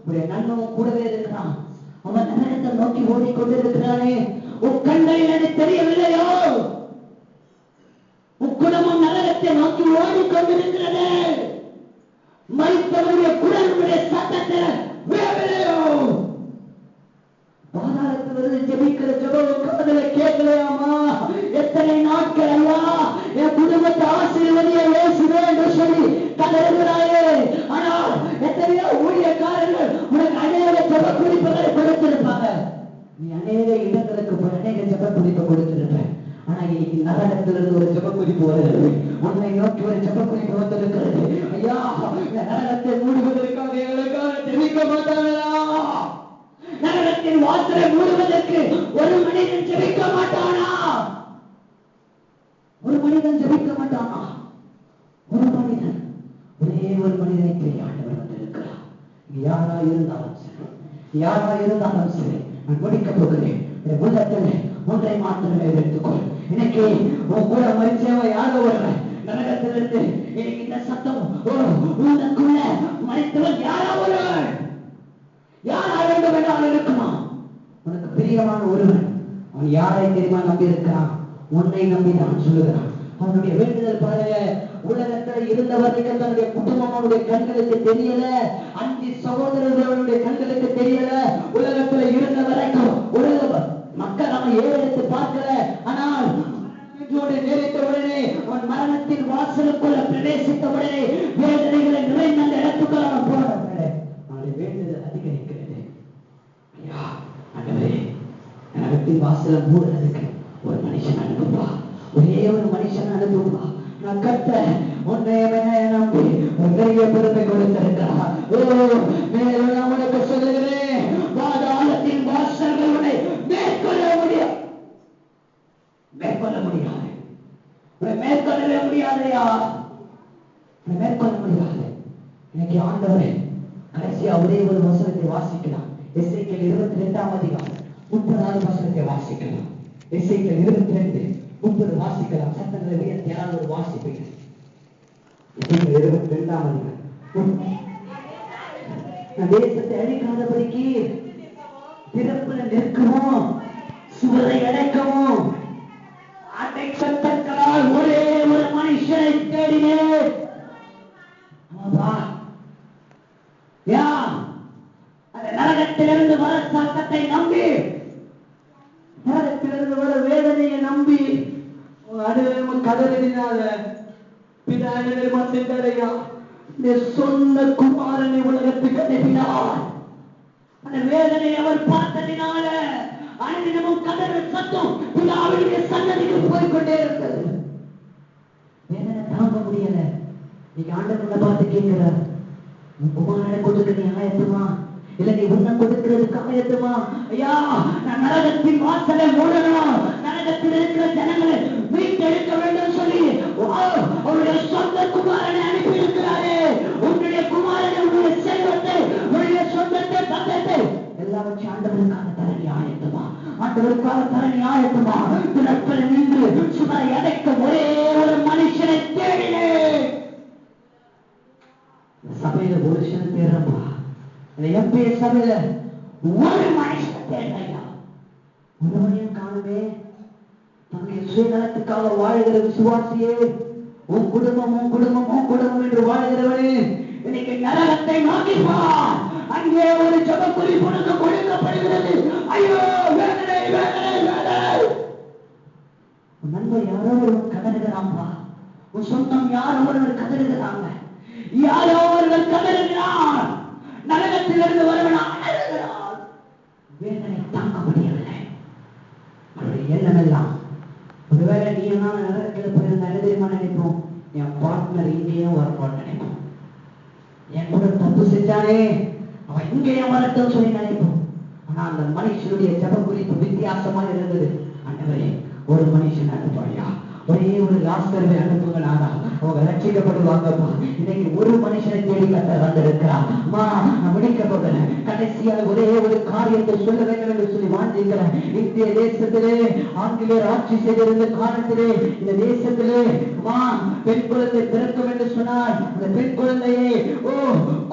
உடைய நண்பன் கூடவே இருக்கிறான், அவன் நரகத்தை நோக்கி ஓடிக்கொண்டிருக்கிறானே. உன் கண்களில் அது தெரியவில்லையோ? உன் குடும்பம் நரகத்தை நோக்கி ஓடிக்கொண்டிருக்கிறது. மரித்தவருடைய குரலுடைய சத்தத்தில் விழவில்லையோ? பாதாளத்திலிருந்து ஜெபிக்கிற ஜெபம் காதுல கேட்கலையாமா? எத்தனை நாட்கள் ஐயா என் குடும்பத்தை ஆசீர்வதியை இயேசுவே என்று சொல்லி கதறுகிறாயே. ஆனால் எத்தனையோ ஊழியக்காரர்கள் உனக்கு அநேக ஜெப குறிப்புகளை கொடுத்திருப்பாங்க, நீ அநேக இடங்களுக்கு அநேக ஜெப குறிப்பை கொடுத்திருப்ப. ஆனா இன்னைக்கு நரகத்திலிருந்து ஒரு ஜெப குறிப்பு வருகிறது, உன்னை நோக்கி ஒரு ஜெப குறிப்பு வந்திருக்கிறது. ஐயா நரகத்தை மூடுவதற்காக எங்களுக்காக ஜெபிக்க மாட்டாங்களா? நரகத்தின் வாசலை மூடுவதற்கு ஒரு மனிதன் ஜெபிக்க மாட்டானா? ஒரு மனிதன் ஜெபிக்க மாட்டானா? ஒரு மனிதன், ஒரே ஒரு மனிதனை தேடி ஆண்டவர் வந்திருக்கிறார். யாரா இருந்தாலும் சரி, யாரா இருந்தாலும் சரி, நான் முடிக்க போகிறேன். உள்ளத்தில் ஒன்றை மாத்திரமே எடுத்துக்கொள். இன்னைக்கு உன் கூட மறிச்சவன் யாரோ ஒரு நரகத்திலிருந்து இன்னைக்கு இந்த சத்தம் உனக்குள்ள மறித்தவன் யாரோ ஒருவன், யாரா வேண்டும் என்றால் இருக்குமா? உனக்கு பிரியமான ஒருவன். அவன் யாரை தெரியுமா நம்பி இருக்கிறான்? உன்னை நம்பி தான் சொல்லுகிறான். அவனுடைய வேண்டுதல் பாருங்க, உலகத்தில் இருந்தவர்கள் தன்னுடைய குடும்பம் அவனுடைய கண்களுக்கு தெரியல, 5 சகோதரர்கள் அவனுடைய கண்களுக்கு தெரியல, உலகத்தில் இருந்த வரைக்கும் உலக மக்கள் அவன் ஏறெடுத்து பார்க்கல. ஆனால் நேரிட்ட உடனே அவன் மரணத்தின் வாசலுக்குள்ள பிரவேசித்த உடனே வேதனைகளை நிறைந்த அந்த இடத்துக்குள்ள அவன் போன உடனே அவனுடைய வேண்டுதல் அதிகரிக்கிறது. ஐயா ஆண்டவரே, நரகத்தின் வாசலை மூடுறதுக்கு ஒரு மனுஷன் அனுப்புவா, ஒரே ஒரு மனுஷன் அனுப்புவா. நான் கட்ட உன்னை நம்பி பெரிய பெருமை கொடுத்திருக்கிறார். மேலும் உனக்கு சொல்லுகிறேன், பாதாளத்தின் வாசல்கள் உன்னை மேற்கொள்ள முடியாது, மேற்கொள்ள முடியாது, மேற்கொள்ளவே முடியாதையா, மேற்கொள்ள முடியாது. இன்னைக்கு ஆண்டவரே கடைசியா ஒரே ஒரு வசனத்தை வாசிக்கலாம். எசேக்கியேல் 22ஆம் அதிகாரம் 30வது வசனத்தை வாசிக்கலாம். எசேக்கியேல் 22:30 வாசிக்கலாம். சத்தங்களை உயர்த்தி யாராவது ஒரு வாசிப்பீங்க. எசேக்கியேல் 22ஆம் அதிகாரம். தேசத்தை அழிக்காதபடிக்கு திறப்புல நிற்கவும் சுவரை அடைக்கவும் அடைக்கத்தக்களால் ஒரே ஒரு மனுஷனை தேடினேன். அந்த நரகத்திலிருந்து வர சத்தத்தை நம்பி, நரகத்திலிருந்து வர வேதனையை நம்பி கதறினால பிதாவினமா சென்றையா சொந்த குமாரனை உலகத்துக்கு அனுப்பினார். அந்த வேதனை அவர் பார்த்ததினால அனைவரும் கதற சத்தம் பிதாவுடைய சன்னதிக்கு போய்கொண்டே இருந்தது. வேதனை தாங்க முடியல. நீங்க ஆண்டவரை பார்த்து கேட்கிறார், உன் குமாரனை கொடுக்க நீ ஆயத்தமா, இல்ல நீ உன்னை கொடுக்கிறதுக்கு ஆயத்தமா? ஐயா, நான் நரகத்தின் வாசலை மூடணும், நரகத்தில் இருக்கிற ஜனங்களை மீட்டெடுக்க வேண்டும் சொல்லி அவருடைய சொந்த குமாரனை அனுப்பி இருக்கிறாரே. உன்னுடைய குமாரனை, உன்னுடைய செல்வத்தை, உன்னுடைய சொந்தத்தை, தந்தத்தை எல்லாம் வச்சு ஆண்டவருக்காக தரணி ஆயத்தமா, ஆண்டவருக்காக தரணி ஆயத்தமா. பிறப்பில் நின்று சுமரை அடைக்க ஒரே ஒரு மனுஷனை தேடினேன். சபையில ஒரு சில பேரப்பா, எம்பிஏ சபையில ஒரு மனுஷனை தேடையா, ஒருவனையும் காணுமே. தன்னுடைய சுயநலத்துக்காக வாழ்கிற விசுவாசியே, உன் குடும்பம் உன் குடும்பம் உன் குடும்பம் என்று வாழ்கிறவனே, இன்னைக்கு நரகத்தை நோக்கிப்பான். அங்கே ஒரு ஜபக்குறி உனக்கு கொடுக்கப்படுகிறது. ஐயோ வேதனை வேதனை வேதனை. உன் நண்பர் யாரோ ஒருவர் கதறுகிறான்பா, உன் சொந்தம் யாரோ ஒருவர் கதறுகிறாங்க, யாரோ ஒருவர் கதறுகிறார், நரகத்திலிருந்து வருவன் அழுகிறார், வேதனை தாங்க முடியவில்லை. அவருடைய எண்ணம் எல்லாம் ஒருவேளை நீ நான் நரகத்தில் போயிருந்த அழுதிரமா நினைப்போம், என் பார்ட்னர் இங்கேயும் வரணும்னு நினைப்போம், என் கூட தப்பு செஞ்சானே அவன் இங்கேயும் வரட்டும் சொல்லி நினைப்போம். ஆனா அந்த மனுஷனுடைய ஜப குறிப்பு வித்தியாசமா இருந்தது. ஆண்டவரே, ஒரு மனுஷன் அனுப்பாயா, ஒரே ஒரு லாஸ்டர்வை அனுப்புங்களானா அவங்க ரட்சிக்கப்படுவாங்கப்பா. இன்னைக்கு ஒரு மனுஷனை தேடி கத்த வந்திருக்கிறான். நான் முடிக்க போகிறேன், கடைசியாக ஒரே ஒரு காரியத்தை சொல்ல வேண்டும் என்று சொல்லி வாழ்ந்திருக்கிறேன். இந்திய தேசத்திலே ஆங்கிலேயர் ஆட்சி செய்திருந்த காலத்திலே இந்த தேசத்திலே பெண் குழந்தை பிறக்கும் என்று சொன்னால் அந்த பெண் குழந்தையை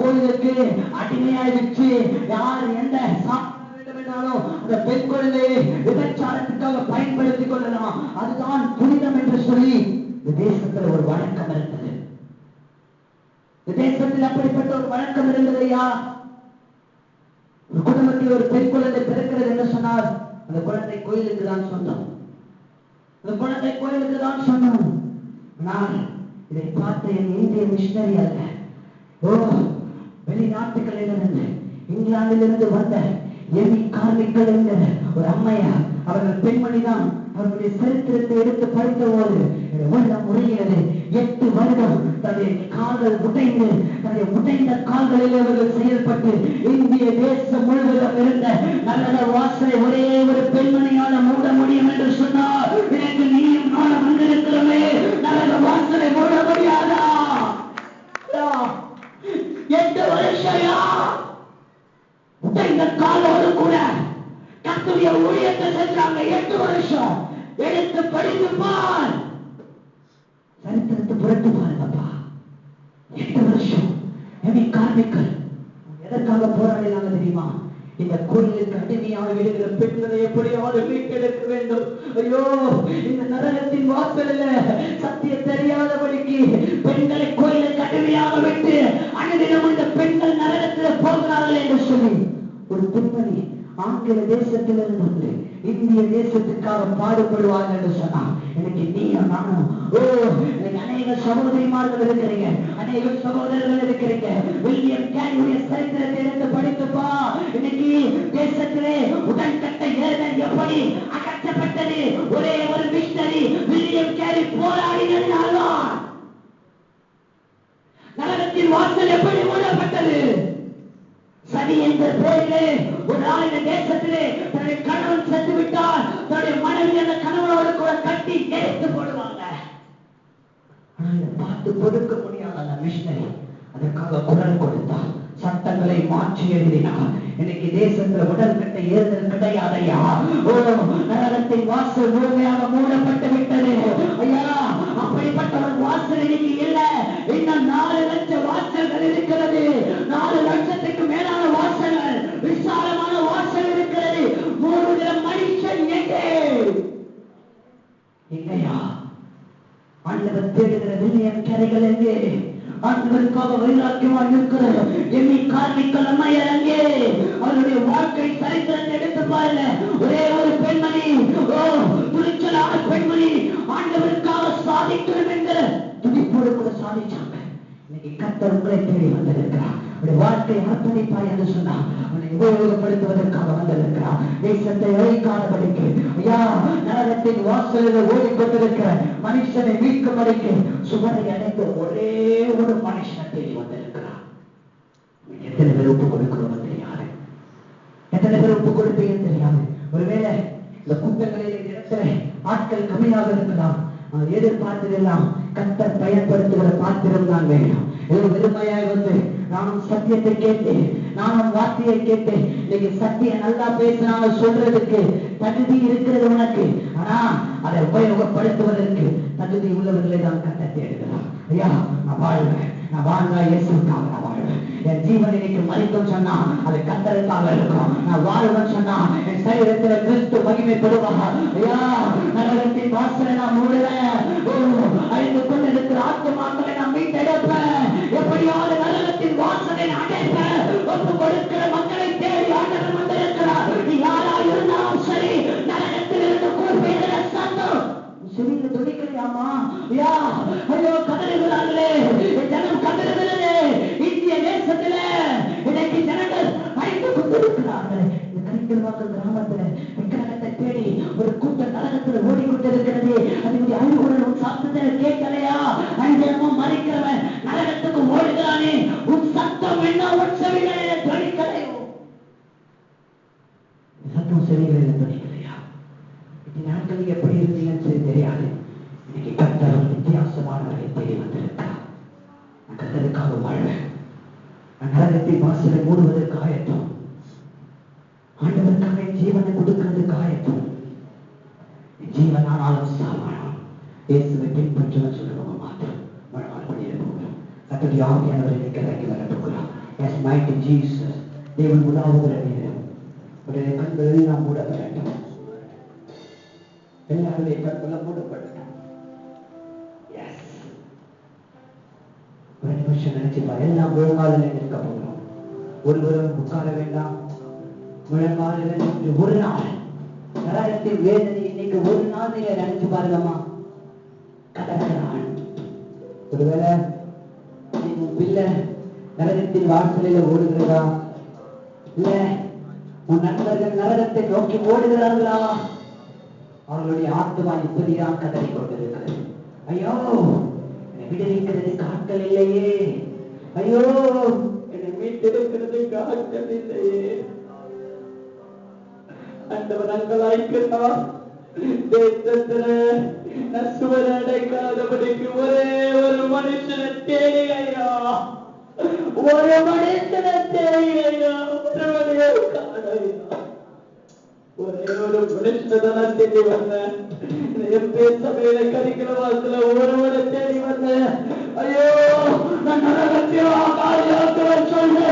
கோயிலுக்கு அடிமையாய் வச்சு யார் எந்த அந்த பெண் குழந்தையை விபச்சாரத்துக்காக பயன்படுத்திக் கொள்ளலாம், அதுதான் புனிதம் என்று சொல்லி இந்த தேசத்தில் ஒரு வழக்கம் இருந்தது. இந்த தேசத்தில் அப்படிப்பட்ட ஒரு வழக்கம் இருந்ததையா, ஒரு குடும்பத்தில் ஒரு பெண் குழந்தை பிறக்கிறது என்று சொன்னால் அந்த குழந்தை கோயிலுக்கு தான் சொந்தம், அந்த குழந்தை கோயிலுக்கு தான் சொந்தம். நான் இதை பார்த்த என் இந்திய மிஷனரி அல்ல, வெளிநாட்டுகளிலிருந்து இங்கிலாந்திலிருந்து வந்த எமி கார்மிக்கள் என்ற ஒரு அம்மையா, அவர்கள் பெண்மணிதான். அவர்களுடைய சரித்திரத்தை எடுத்து படித்த போது உள்ளம் உருகிறது. 8 வருடம் தன்னுடைய கால்கள் உடைந்து, தன்னுடைய உடைந்த கால்களில் அவர்கள் செயல்பட்டு இந்திய தேசம் முழுவதும் இருந்த நல்ல வாசலை ஒரே ஒரு பெண்மணியால மூட முடியும் என்று சொன்னார். எனக்கு நீயும் நானும் வந்திருக்கிறோமே, நல்ல வாசலை மூட முடியாதா? 8 வருஷயா உடைந்த காலோடு கூட கர்த்தருடைய ஊழியத்தை செஞ்சாங்க. 8 வருஷம் எடுத்து படித்து பார், சரித்திரத்தை புரட்டு பாருங்கப்பா. 8 வருஷம் எமி கார்மிக்கள் எதற்காக போராடினாங்க தெரியுமா? இந்த கோயிலுக்கு அடிமையாக விடுகிற பெண்களை எப்படியாவது மீட்டெடுக்க வேண்டும். ஐயோ, இந்த நரகத்தின் வாசலில் சத்த சத்தியம் தெரியாதபடிக்கு பெண்களை கோயிலை கடுமையாக விட்டு அனுதினம் இந்த பெண்கள் நரகத்தில் போகிறார்கள் என்று சொல்லி ஒரு பெண்மணி ஆங்கில தேசத்திலிருந்து வந்து இந்திய தேசத்துக்காக பாடுபடுவார்கள் என்று சொன்னான். எனக்கு நீயும் நானும் எனக்கு அநேக சகோதரிமார்கள் இருக்கிறீங்க, அநேக சகோதரர்கள் இருக்கிறீங்க. வில்லியம் கேரியுடைய சரித்திரத்தை எடுத்து படித்துப்பா. இன்னைக்கு தேசத்திலே உடன்கட்டை ஏறுதல் எப்படி அகற்றப்பட்டது? ஒரே ஒரு மிஷனரி வில்லியம் கேரி போராடினால்தான் நரகத்தின் வாசல் எப்படி மூடப்பட்டது? சதி என்ற பெயரிலே ஒரு நாள் இந்த தேசத்திலே தன்னுடைய கணவன் செத்து விட்டால் தன்னுடைய மனைவி அந்த கணவனோடு கூட கட்டி எரித்து போடுவாங்க. ஆனால் இதை பார்த்து கொடுக்க முடியாத அந்த மிஷனரி அதற்காக குரல் கொடுத்தார், சட்டங்களை மாற்றி எழுதினார். இன்னைக்கு தேசத்துல உடன்கட்டை ஏறுதல் கிடையாதையா. நரகத்தின் வாசல் முழுமையாக மூடப்பட்டு விட்டது ஐயா. அப்படிப்பட்ட ஒரு வாசல் இன்னைக்கு இல்லை. இன்னும் 4 லட்சம் வாசல்கள் இருக்கிறது. 4 லட்சத்துக்கு மேலான வாசல்கள், விசாலமான வாசல் இருக்கிறது. 3 மனுஷன் எங்கேயா? ஆண்டவர் தேடுகிற வில்லியம் கேரிகள் எங்கே? ஆண்டவருக்காக வைராக்கியமாக இருக்கிற எம்மி கார்மிக்கல் அம்மையர் அங்கே. அவருடைய வாழ்க்கை சரித்திரத்தை எடுத்து பாருங்க. ஒரே ஒரு பெண்மணி, துணிச்சலான பெண்மணி, ஆண்டவருக்காக சாதிக்கணும் என்கிற துடிப்போடு கூட சாதிச்சாங்க. இன்னைக்கு கர்த்தர் உங்களை தேடி வந்திருக்கிறார். வாழ்க்கை அர்ப்பணிப்பாய் என்று சொன்னார். அவனை உபயோகப்படுத்துவதற்காக வந்திருக்கிறார். தேசத்தை வழிகாணபடிக்கு ஐயா நரகத்தின் வாசலில் ஓடிக்கொண்டிருக்கிற மனுஷனை மீட்கும்படிக்கு சுவரை அடைந்த ஒரே ஒரு மனுஷனை தேடி வந்திருக்கிறார். எத்தனை பேர் ஒப்பு கொடுக்கிறோம் தெரியாது, எத்தனை பேர் ஒப்பு கொடுப்பீங்கன்னு தெரியாது. ஒருவேளை இந்த கூட்டங்களில் இடத்துல ஆட்கள் கம்மியாக இருக்கலாம். எதிர்பார்த்ததெல்லாம் கர்த்தர் பயன்படுத்துகிற பாத்திரம் தான் வேணும். வெறுமையாய் வந்து நானும் சத்தியத்தை கேட்டேன், நானும் வார்த்தையை கேட்டேன். இன்னைக்கு சத்தியம் நல்லா பேசினாங்க சொல்றதுக்கு தகுதி இருக்கிறது உனக்கு. ஆனா அதை உபயோகப்படுத்துவதற்கு தகுதி உள்ளவர்களை தான் கட்ட தேடுகிறார். ஐயா நான் வாழ்வேன், நான் வாழ்வா இயேசுக்காக நான் வாழ்வேன். என் ஜீவன் இன்னைக்கு மறிக்கும் சொன்னா அது கர்த்தருக்காக இருக்கும். நான் வாழ்வேன் சொன்னா என் சரீரத்துல கிறிஸ்து மகிமைப்படுவாங்க. ஐயா நரகத்தின் வாசலை நான் மூடுவேன். அழிந்து கொண்டு இருக்கிற ஆத்துமாக்களை நான் மீட்டெடுப்பேன். எப்படியாவது நரகத்தின் வாசலை அடைப்பேன். ஒப்பு கொடுக்கிற மக்களை தேடி ஆண்டவர் வந்திருக்கிறார். நீ யாரா இருந்தாலும் சரி, நரகத்தில் இருந்து கூர்மையில சத்தம் செவியில துணிக்கலையாமா? ஐயோ கதறுகிறார்களே, ஜனம் கதறுகிறது. இந்திய தேசத்துல இன்னைக்கு ஜனங்கள் அழைத்து கொண்டிருக்கிறார்கள். இந்த கரிக்கல்வாக்கல் கிராமத்துல விக்கிரகத்தை தேடி ஒரு கூட்டம் நரகத்துல ஓடிக்கொண்டிருக்கிறது. அதனுடைய அழுகுடன் சத்தத்தை கேட்கலையா? அஞ்சமும் மறைக்கிறவன் நரகத்துக்கு ஓடுகிறானே, உன் சத்தம் என்ன உன் செவிகளில துணிக்கலையோ? சத்தம் செவிகளில துணிக்கலையா? இந்த நாட்கள் எப்படி இருந்தீங்கன்னு தெரியாது. இன்னைக்கு கர்த்தர் வித்தியாசமானவரை தேடி வந்திருக்கிறார். நான் கர்த்தருக்காக வாழ்வேன். நான் நரகத்தின் வாசலை மூடுவதற்கு ஆயத்தம். ஆண்டவருக்காக என் ஜீவனை கொடுக்கிறதுக்கு ஆயத்தம். என் ஜீவன் ஆனாலும் சாவானாலும் இயேசுவை பின்பற்றுவேன் சொல்லுவாங்க மாத்திரம் வாழ்வாள் பண்ணிட போகிறோம். கர்த்தருடைய ஆவியானவரை இன்னைக்கு இறங்கி வர போகிறோம். As mighty Jesus, தேவன் உலாவுகிற நேரம் உடைய கண்களில் நாம் மூட வேண்டும். எல்லாருடைய கண்களும் மூடப்படட்டும். ஒரு நிமிஷம் நினைச்சுப்பா. எல்லாம் முழங்காலில் நிற்க போகிறோம். ஒருவரும் உட்கார வேண்டாம். முழங்காலில் நின்று ஒரு நாள் நரகத்தின் வேதனை இன்னைக்கு ஒரு நாள் நீங்க நினைச்சு பாருங்கம்மா. கதறான். ஒருவேளை நீங்க பிள்ளை நரகத்தின் வாசலில் ஓடுகிறதா? இல்ல உன் நண்பர்கள் நரகத்தை நோக்கி ஓடுகிறார்களா? அவர்களுடைய ஆத்மா இப்படிதான் கதறி கொண்டிருக்கிறது. ஐயோ என்னை விடுவிக்கிறதுக்கு ஆட்கள் இல்லையே, ஐயோ என்னை மீட்டெடுக்கிறதுக்கு ஆட்கள் இல்லையே. ஆண்டவர் அங்கலாய்க்கிறார். தேசத்துல நசுவர அடைக்காதபடிக்கு ஒரே ஒரு மனுஷனை தேடிகையா, ஒரு மனுஷனை தேடிகையா, ஒருவனையோ காணையா. ஒரே ஒரு மனுஷனை தேடி வந்தேன். எப்பே சபையில கரிக்கிற வாசல ஒருவனை தேடி வந்தேன். ஐயோ நான் நரகத்திலோ காரியாக்கிற சொல்லு,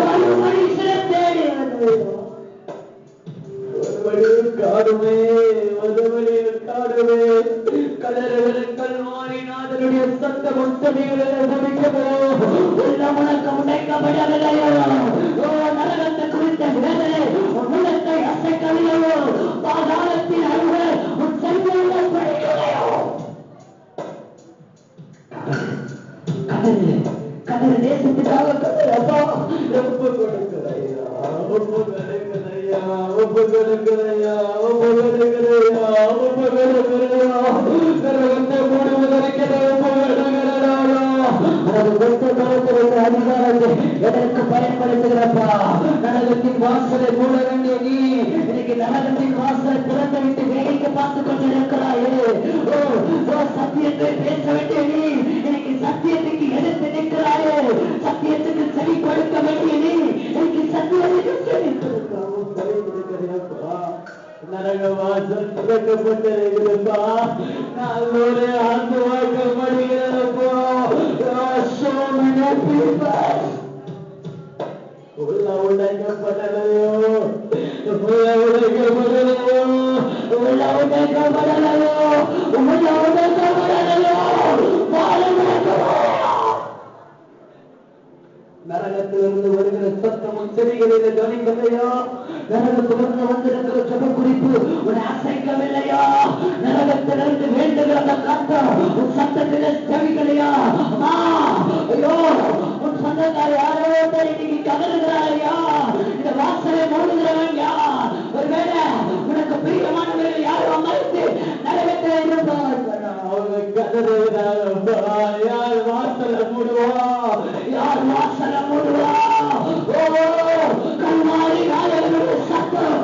ஒரு மனுஷனை தேடி வந்தேன். காடுமே, ஒருவரே காடுமே, கலரவர்கள் மாறினார். கதறினுடைய சத்தம் செவிகளிலே ஒலிக்குமோ? உள்ளம் உனக்கு உடைக்கப்படவில்லையோ? நரகத்தை குறித்த வேதனை உன் உள்ளத்தை அசைக்கவில்லையோ? பாதாளத்தின் அருகே உன் செவிகளிலே படிக்கலையோ? கதறு கதறு, தேசத்துக்காக கதறு. அப்பா ஒப்பு கொடுக்கிறையா, ஒப்பு கொடுக்கிறையா, ஒப்பு கொடுக்கிறையா, ஒப்பு கொடுக்கிறையா, ஒப்பு கொடுக்கிறையா. நரகத்தை மூடுவதற்கு ஒப்பு கொடுக்கிறதா? அது கொத்த காலத்திற்கு அதிகாரத்தை எதற்கு பயன்படுத்துகிறப்பா? நரகத்தின் வாசலை மூட வேண்டிய நீ இன்னைக்கு நரகத்தின் வாசலை திறந்து விட்டு வேடிக்கை பார்த்து கொண்டிருக்கிறாயே. சத்தியத்தை பேச வேண்டிய நீ இன்னைக்கு சத்தியத்துக்கு எதிர்த்து நிற்கிறாயே. சத்தியத்துக்கு செவி கொடுக்க வேண்டிய நீ இன்னைக்கு சத்தியத்துக்கு செவி கொடுக்கிறப்பா. நரக வாசல் திறக்கப்பட்டிருக்கிறப்பா. நல்லொரு ஆத்துவாக்கப்படுகிறப்பா. உள்ள உடைக்கப்படலையோ, உள்ள உடைக்கப்படலையோ, உள்ள உடைக்கப்படலையோ, உள்ள உடைக்கப்படலையோ, நரகத்திலிருந்து வருகிற சத்தமும் செவிகளில் கவனிக்கலையா? நரகத்திலிருந்து வந்திருக்கிற ஜெப குறிப்பு உன்னை அசைக்கவில்லையா? நரகத்திலிருந்து வேண்டுகிற அந்த கர்த்தர் உன் சத்தத்திலே செவிக்கலையா? ஐயோ, உன் சொந்தக்கார யாரோ இன்னைக்கு கதறுகிறாரையா? இந்த வாசலை மூடுகிறவன் யார்? ஒருவேளை உனக்கு பிரியமானவர்கள் யாரோ மறைத்து நரகத்தில் இருப்பார். யார் வாசல மூடுவா? யார் வாசல மூடுவா? கல்வாரி நாயகனுடைய சத்தம்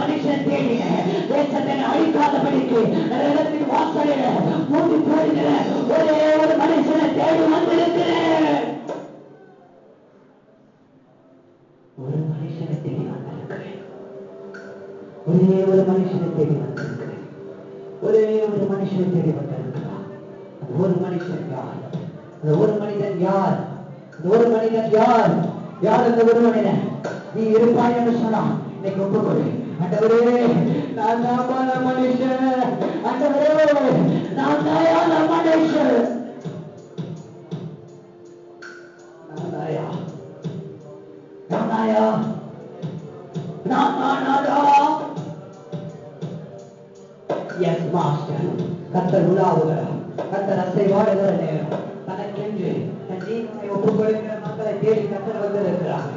மனுஷன் தேடினேன், தேசத்தை அழிக்காதபடிக்கு நரகத்தின் வாசலில் மூடி போடுகிறேன். ஒரே ஒரு மனுஷனை தேடி வந்திருக்கிறேன். ஒரு மனுஷனை தேடி வந்திருக்கிறேன். ஒரே ஒரு மனுஷனை தேடி வந்திருக்கிறேன். ஒரே ஒரு மனுஷனை தேடி வந்திருக்கிறார். ஒரு மனுஷன் யார்? அந்த ஒரு மனிதன் யார்? அந்த ஒரு மனிதன் யார்? யார் அந்த ஒரு மனிதன்? நீ இருப்பாய் என்று சொன்னான். இன்னைக்கு ஒப்புக்கொடு. ஆண்டவரே, நான் தாயான மனுஷன். ஆண்டவரே, நான் தாயான மனுஷன். நானாயா? நானாயா? நானாடா? Yes master. கர்த்தர் உலாவுகிறார். கர்த்தர் அசைவாடுகிற நேரம். தனக்கென்று தன் ஜீவனை ஒப்புக் கொடுக்கிற மக்களை தேடி கர்த்தர் வந்திருக்கிறார்.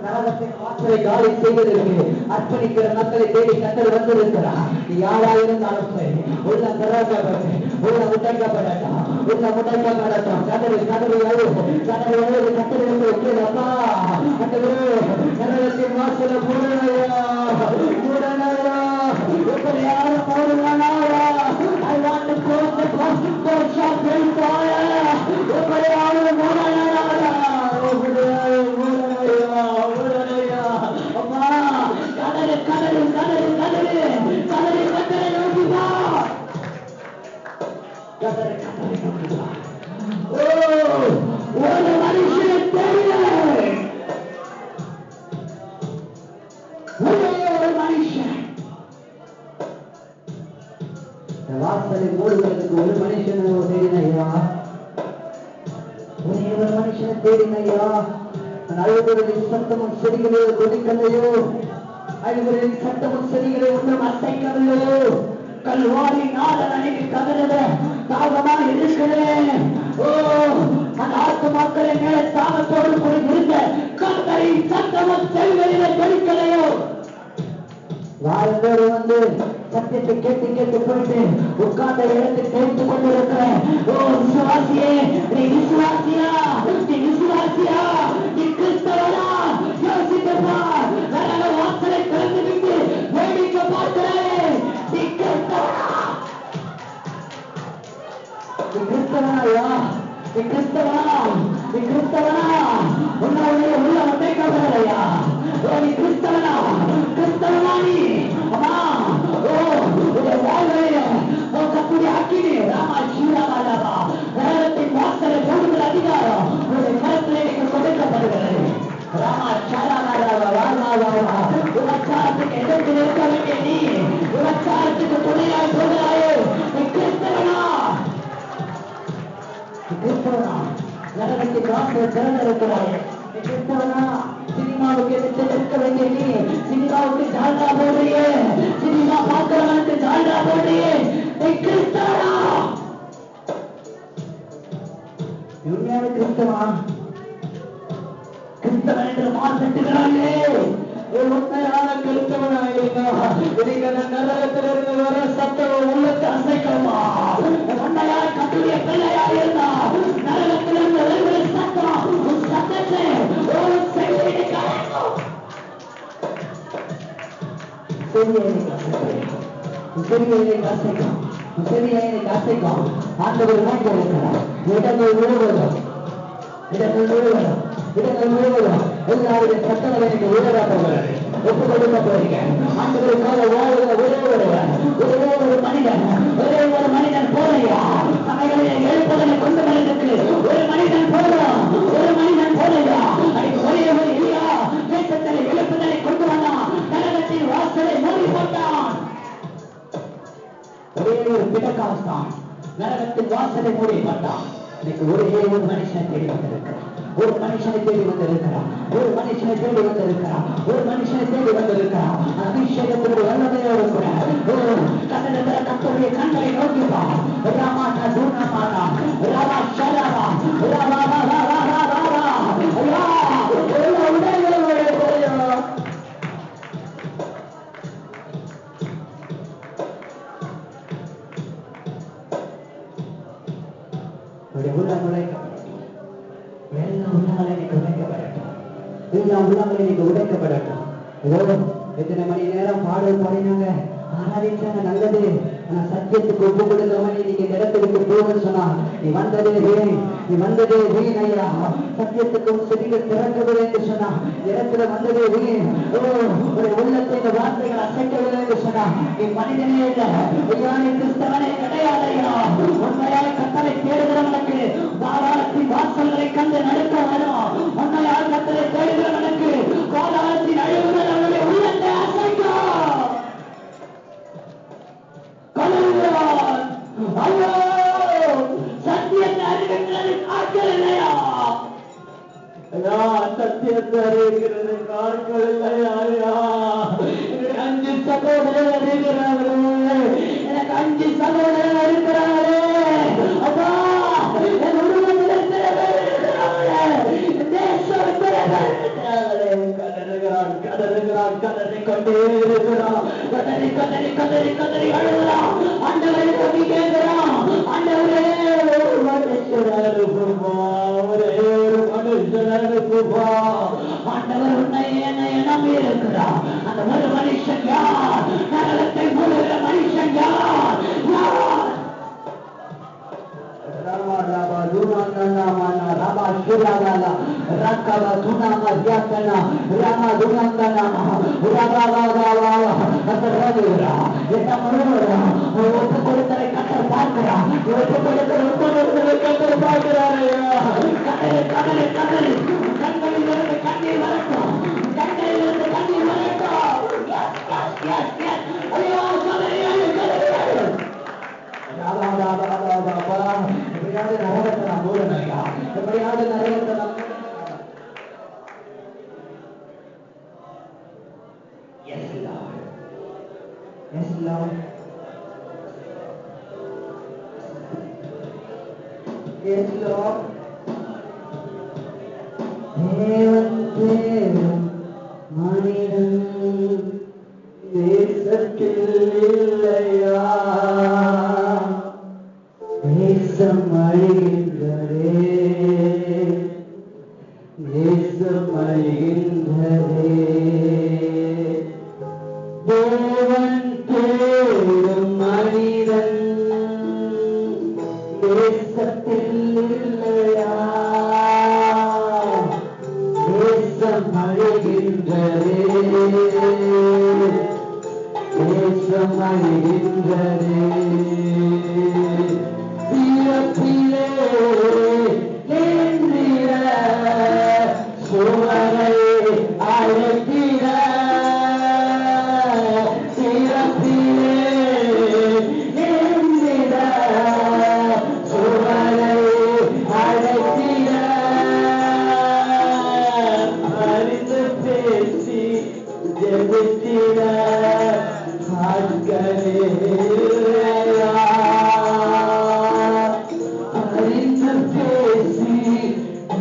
நரகத்தின் வாசலை காலி செய்வதற்கு அர்ப்பணிக்கிற மக்களை தேடி கர்த்தர் வந்திருக்கிறார். நீ யாரா இருந்தாலும் சரி, உள்ள திறக்கப்பட்டு உள்ள முடைக்கப்படட்டும், உள்ள முடைக்கப்படட்டும். கதறி கதறி அழுது கதறி அழுது கர்த்தருக்கு வைக்கிறப்பா. நரகத்தின் வாசலை மூடலையா? மூடலையா? இப்படி யாரும் மூடுவானாயா? I want to close the doors of hellfire. இப்படி யாரும் மூடலையா? அம்மா, கதறு கதறு கதறு கதறு கதறி கதறி நோக்கிவா. கதறி கதறி நோக்கிவா. ஒரு மனுஷனை தெரியல. ஒரே ஒரு மனுஷன். வாசலை மூடுவதற்கு ஒரு மனுஷன் தேடினையா? ஒரே ஒரு மனுஷனை தேடினையா? அழுகுறதின் சத்தமும் செடிகளே கொதிக்கலையோ? அழுகுறதின் சத்தமும் செடிகளை ஒன்றும் அசைக்கவில்லையோ? கல்வாரி நாதன் அன்னைக்கு கதறத தாகமாக இருக்கிறேன். அந்த ஆத்துமாக்களை மேல தாகத்தோடு கூட இருந்த கத்தரின் சத்தமும் செடிகளிலே கொதிக்கலையோ? வாழ்ந்தோடு வந்து சத்தியத்தை கேட்டு கேட்டு போயிட்டு உட்கார்ந்த இடத்தை தெரிந்து கொண்டிருக்கிறேன். விசுவாசியே, நீ விசுவாசியா? நீ விசுவாசியா? நீ கிறிஸ்தவனா? யோசிக்கப்பா. நரக வாசலை திறந்து விட்டு வேடிக்கை பார்க்கிறாயே. நீ கிறிஸ்தவனா? நீ கிறிஸ்தவனாயா? நீ கிறிஸ்தவனா? நீ கிறிஸ்தவனா? உன்னுடைய உள்ள உடைக்கப்படலையா? நீ கிறிஸ்தவனா? கிறிஸ்தவனா நீ? அம்மா, அதிகாரம் கரத்தில் கொடுக்க வாசல் திறந்திருக்கிறாய். சினிமாவுக்கு எடுத்து நிற்க வேண்டிய நீ சினிமாவுக்கு ஜால்ரா போடுறியே, சினிமா பார்க்கிறவனுக்கு ஜால்ரா போடுறியே. கிறிஸ்தவனா? உண்மையான கிறிஸ்தவா? கிறிஸ்தவன் என்று மாற்றிட்டுகிறாயே. உண்மையான கிறிஸ்தவனா இருந்தா நரகத்திலிருந்து வர சத்தம் உள்ளத்தை அசைக்கமா? உண்மையான கத்துடைய பிள்ளையா இருந்தா நரகத்திலிருந்து வருகிற சத்தம் உன் சத்தத்தை ஒரு செய்தி கலைக்கும். அசைக்கும் ஆண்டவர் நோக்கி இருக்கிறார். இடங்கள் முழுவதும் எல்லாருடைய சத்தங்களை நீங்க உயராட்டவர்கள் ஒப்புக் கொடுக்க போறீங்க. ஆண்டவருக்காக வாழ்கிற ஒரே ஒரு மனிதன் போலையா அவைகளை எழுப்பதனை கொண்டு வருவதற்கு ஒரு மனிதன் போதும். போலையா ஒரே ஒரு இல்லையா தேசத்தில் எழுப்புதலை கொண்டு வந்தான். நரகத்தின் வாசலை மூடி போட்டான். ஒரே ஒரு பிடகாஸ்தான் நரகத்தின் வாசலை மூடி போட்டான். ஒரே ஒரு மனுஷனை தேடி வந்திருக்கிறான். ஒரு மனுஷனை தேடி வந்திருக்கிறான். அபிஷேகத்தினுடைய வல்லமையோடு கூட கண்ணத்தில் கத்தருடைய கண்களை நோக்கிப்பா. ராமாட்டா தூணமாட்டா ராமா ஷராவா ராமா உடைக்கப்படட்டும். எத்தனை மணி நேரம் பாடல் பாடினாங்க, ஆராதிச்சாங்க, நல்லது. ஆனா சத்தியத்துக்கு ஒப்பு கொடுத்தவனே நீங்க இந்த இடத்துக்கு போகணும்னு சொன்னா நீ வந்ததே வீண் ஐயா. சத்தியத்துக்கும் செடிகள் திறக்கவில்லை என்று சொன்னா இடத்துல வந்ததே வீண். ஒரு உள்ளத்தை இந்த வார்த்தைகள் அசைக்கவில்லை என்று சொன்னா நீ மனிதனே இல்லை ஐயா, நீ கிறிஸ்தவனே கிடையாதையா. உண்மையால் கத்தரை தேடுகிறவனுக்கு பாதாளத்தின் வாசல்களை கண்டு நடுக்க வரும். உண்மையால் கத்தரை தேடுகிறவனுக்கு பாதாளத்தின் அழிவுகளை உள்ளத்தை அசைக்கும். ஐயோ, சத்தியத்தை அறிவிக்கிறது ஆட்கள் இல்லையா? சத்தியத்தை அறிவிக்கிறது ஆட்கள் இல்லையா? 5 சகோதரர் அறிகிறார்களே, எனக்கு 5 சகோதரர் இருக்கிறார்களே. அப்பா, என் உருவத்தில் இருக்கிறார்களே, தேசம் இருக்கிறார்களே. கதறி கொண்டே இருக்கிறான். கதறி அழுகிறான். ஆண்டவரே நோக்கி கேட்கிறான். ஆண்டவரே ஒரு மனுஷன் அனுப்புவா. ஆண்டவர் உன்னை என்னை நம்பி இருக்கிறார். அந்த ஒரு மனுஷன் யார்? நரகத்தை மூடுகிற மனுஷன் யார்? தேசம் அழிகின்றதே நிறுத்திட ஆட்களே இல்லையா, அறிந்து பேசி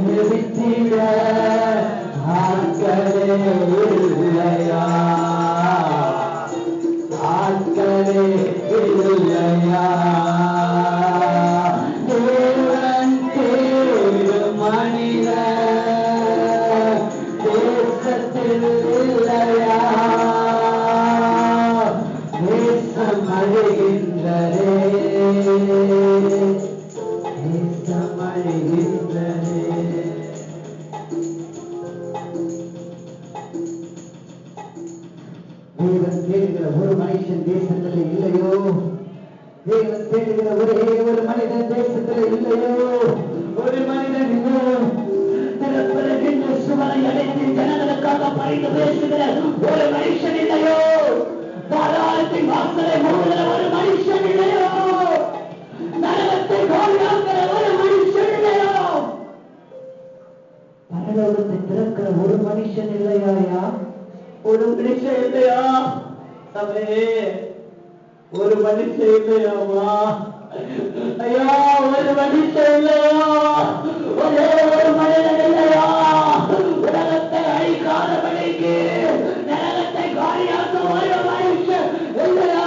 நிறுத்திட ஆட்களே இல்லையா, ஆட்களே இல்லையா. தேவன் தேடும் மனிதன் தேசத்தில் இல்லையா, தேசம் அழிகின்றதே, தேசம் அழிகின்றதே. தேவன் தேடுகிற ஒரு மனுஷன் தேசத்தில் இல்லையோ, தேவன் தேடுகிற ஒரே ஒரு மனிதன் தேசத்தில் இல்லையோ, ஒரு மனிதன் திறப்பிறகின்ற சுவரை அடைத்து ஜனங்களுக்காக பறித்து பேசுகிற ஒரு மனுஷன் இல்லையோ, பாதாளத்தின் வாசலை மூடுகிற ஒரு மனுஷன் இல்லையோ, நரகத்தை பாதுகாக்கிற ஒரு மனுஷன் இல்லையோ, பரலோகத்தை திறக்கிற ஒரு மனுஷன் இல்லையா, ஒரு மனுஷன் இல்லையா, சபையே ஒரு மனுஷன் இல்லையாமா, ஐயா ஒரு மனுஷன் இல்லையா, ஒரே ஒரு மனிதன் இல்லையா, உலகத்தை அழிக்காதபடிக்கு நரகத்தை காலியாக்க ஒரு மனுஷன் இல்லையா,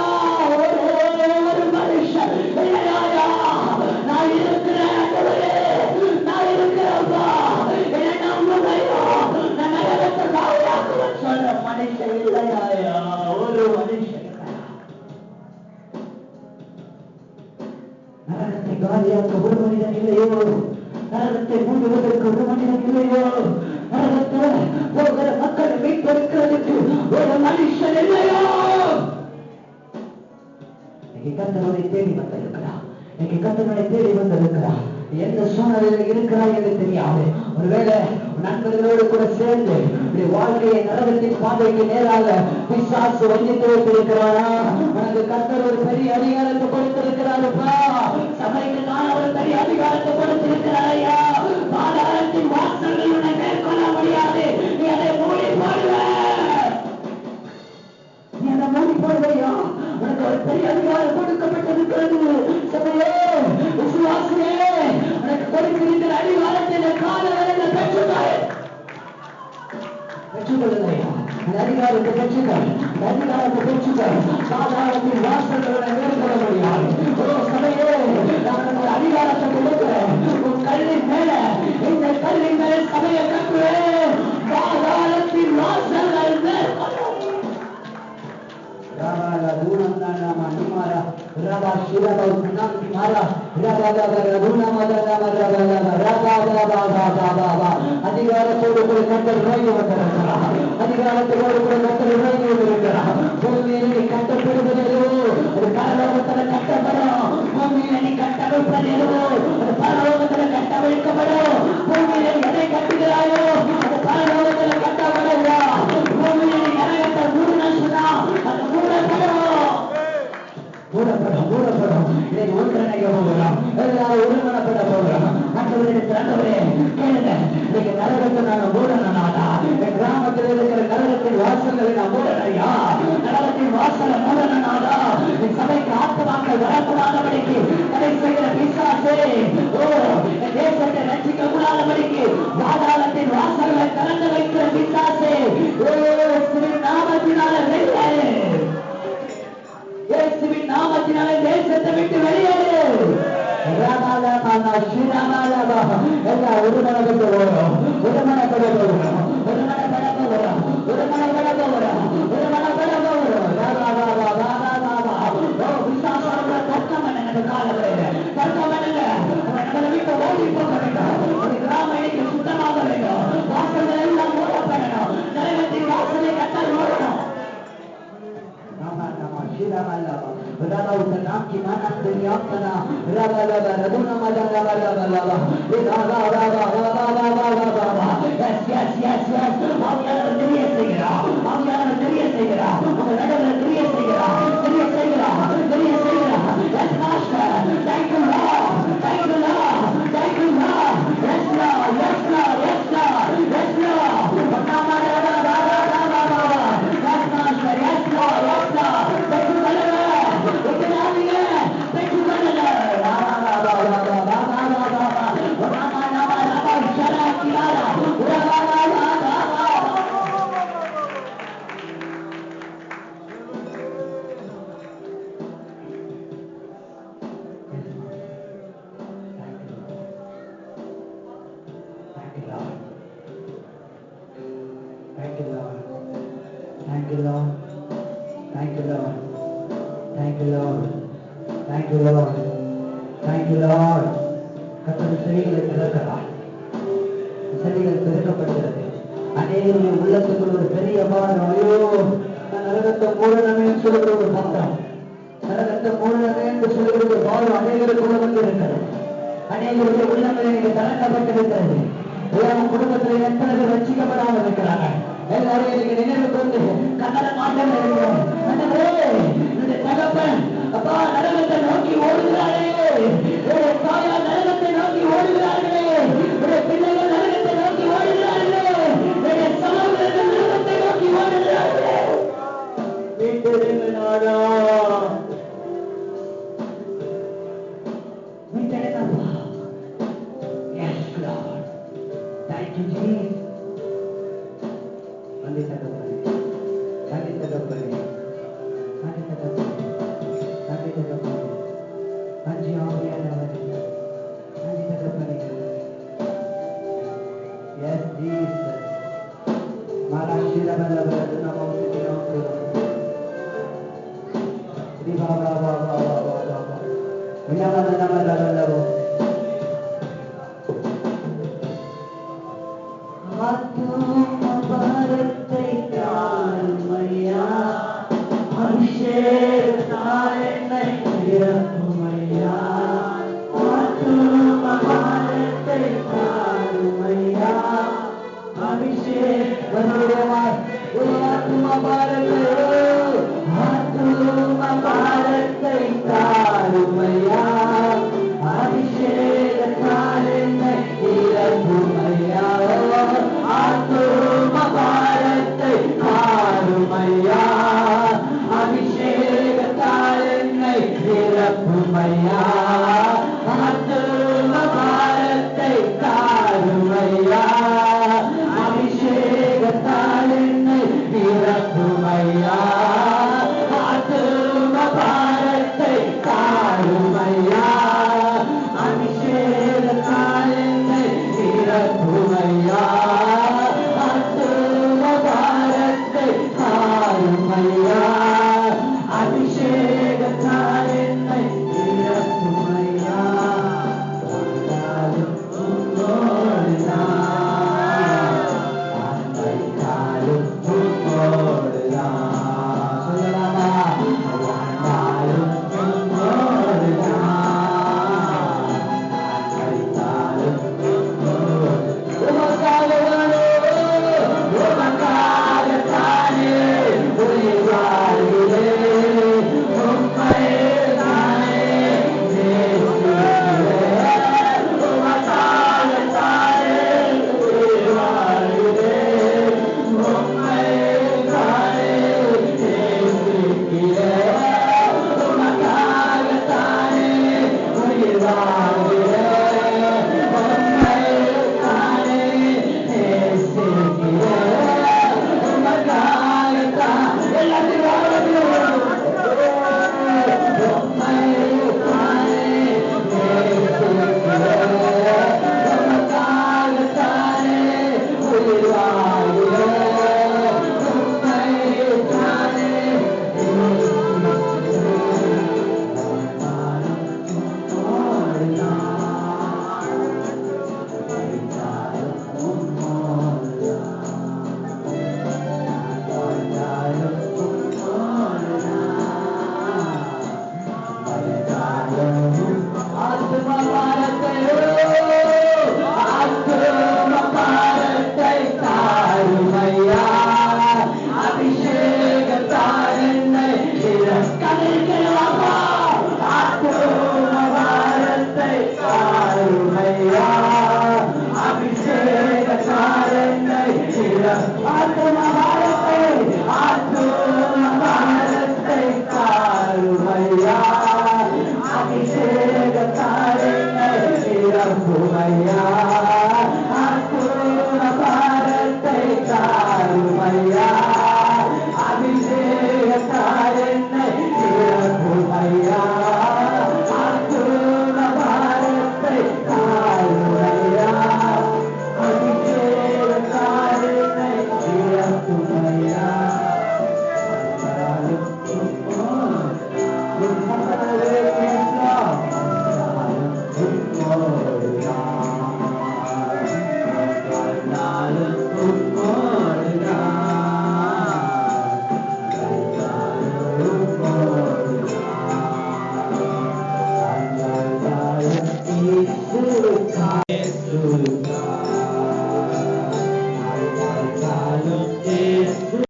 ஒரு மனுஷன் இல்லையா. நான் இருக்கிறேன், நான் இருக்கிறப்பா, என்னை நம்புகையோ, நான் நரகத்தை காலியாக்குவேன் சொல்ற மனுஷன் இல்லையா, ஒரு மனுஷன். நரகத்தை காலியாக்க ஒரு மனிதன் இல்லையோ, நரகத்தை மூடுவதற்கு ஒரு மனிதன் இல்லையோ, நரகத்தை போகிற மக்களை மீட்பெடுக்கிறதுக்கு ஒரு மனுஷன் இல்லையோ. கர்த்தரை தேடி வந்திருக்கிறார், கர்த்தரை தேடி வந்திருக்கிறார். எந்த சூழ்நிலையில் இருக்கிறாய் என்று தெரியாது. ஒருவேளை நண்பர்களோடு கூட சேர்ந்து வாழ்க்கையை நரகத்தின் பாதைக்கு நேராக பிசாசு வஞ்சித்து வைத்திருக்கிறாரா? உனக்கு கர்த்தர் ஒரு பெரிய அதிகாரத்தை கொடுத்திருக்கிறாருப்பா. சபைக்கு நான் ஒரு பெரிய அதிகாரத்தை கொடுத்திருக்கிறாரையா. பாதாளத்தின் வாசல்கள் உன்னை மேற்கொள்ள முடியாது. நீ அதை மூடி போடுவ, நீ அதை மூடி போடுவையா. உனக்கு ஒரு பெரிய அதிகாரம் கொடுக்கப்பட்டிருக்கிறது. சபையே, விசுவாசியே, உனக்கு கொடுக்கின்ற அதிகாரத்தில் காலவரையில் பெற்றுக்கொள்ளுதையா. அந்த அதிகாரத்தை பெற்றுக்கள், அதிகாரத்தை பெற்றுக்கள். பாதாளத்தின் வாசல்களை மேற்கொள்ள முடியாது. சபையே, நான் ஒரு அதிகாரத்தை கொடுக்கிறேன். உன் கல்லின் மேல, இந்த கல்லின் மேல சபையை கட்டுவேன். பாதாளத்தின் வாசல்கள் மேற்கொள்ள அதிகாரத்தோடு கூட கட்டல் நோக்கி வந்திருக்கிறார். அதிகாரத்தோடு கூட கட்டல் நோக்கி வந்திருக்கிறார். பூமியில நீ கட்டப்படுவதோ அது பரலோகத்துல கட்டப்படும். பூமியில நீ கட்டமைப்பதோ அது பரலோகத்துல கட்டமைக்கப்படும். பூமியில எதை கட்டுகிறாயோ அது பரலோகத்துல கட்டப்படுவா. பூமியில நீ நரகத்தை மூடணும் சொன்னா அது மூடப்படும். இன்னைக்கு ஒன்றிணைக்க போகிறோம், எல்லாரும் ஒருமனப்பட போகிறோம். மற்றவர்களே கேளுங்க, இன்னைக்கு நரகத்தை நான் மூடனாடா. என் கிராமத்தில் இருக்கிற நரகத்தின் வாசல்களை நான் மூடனையா, நரகத்தின் வாசலை மூடனாடா. என் சபைக்கு ஆத்மாக்கள் வரக்கூடாதபடிக்கு தடை செய்கிற பிசாசே, என் தேசத்தை ரட்சிக்க கூடாதபடிக்கு பாதாளத்தின் வாசல்களை திறந்து வைக்கிற பிசாசே, நாமத்தினால இயேசுவின் நாமத்தினாலே தேசத்தை விட்டு வெளியேறு. எல்லாம் ஒருமனப்பட்டு வரும், ஒருமனப்பட போகிறோம், ஒருமனப்பட போகிறோம், ஒருமனப்பட போகிறோம், ஒருமனப்பட போகிறோம். விசாசார தர்க்கம் எனக்கு காலவரையில தர்க்கம் என்னங்க, நம்மளை வீட்டை ஓடி போக வேண்டும். ஒரு கிராமம் இன்னைக்கு சுத்தமாக வேண்டும். வாசல்கள் எல்லாம் மூடப்படணும். நரகத்தின் வாசலை கட்டால் மூடணும். you, Lord. Thank you, Lord. Thank you, Lord. Thank you, Lord. Thank you, Lord. கர்த்தர் செவிகளை திறக்கிறார். செவிகள் திறக்கப்படுகிறது. அநேகருடைய உள்ளத்துக்குள் ஒரு பெரிய பாரம். ஐயோ, நான் நரகத்தை மூடனமே சொல்கிற ஒரு பாரம், நரகத்தை மூடனமே என்று சொல்கிற ஒரு பாரம் அநேகருக்குள்ள வந்து இருக்கிறது. அநேகருடைய உள்ளங்களை திறக்கப்பட்டிருக்கிறது. குடும்பத்தில் எத்தனை பேர் ரட்சிக்கப்படாமல் இருக்கிறாங்க. எல்லாரும் எனக்கு நினைவு கொண்டு கன்னட மாற்றம் இருக்கிறோம். தகப்பன் அப்பா நரகத்தை நோக்கி ஓடுகிறாரே, தாயார் நரகத்தை நோக்கி ஓடுகிறார்களே, பிள்ளைகள் நரகத்தை நோக்கி ஓடுகிறார்களே, சமூகங்கள் நரகத்தை நோக்கி ஓடுகிறார்களே. வீட்டில் நாடா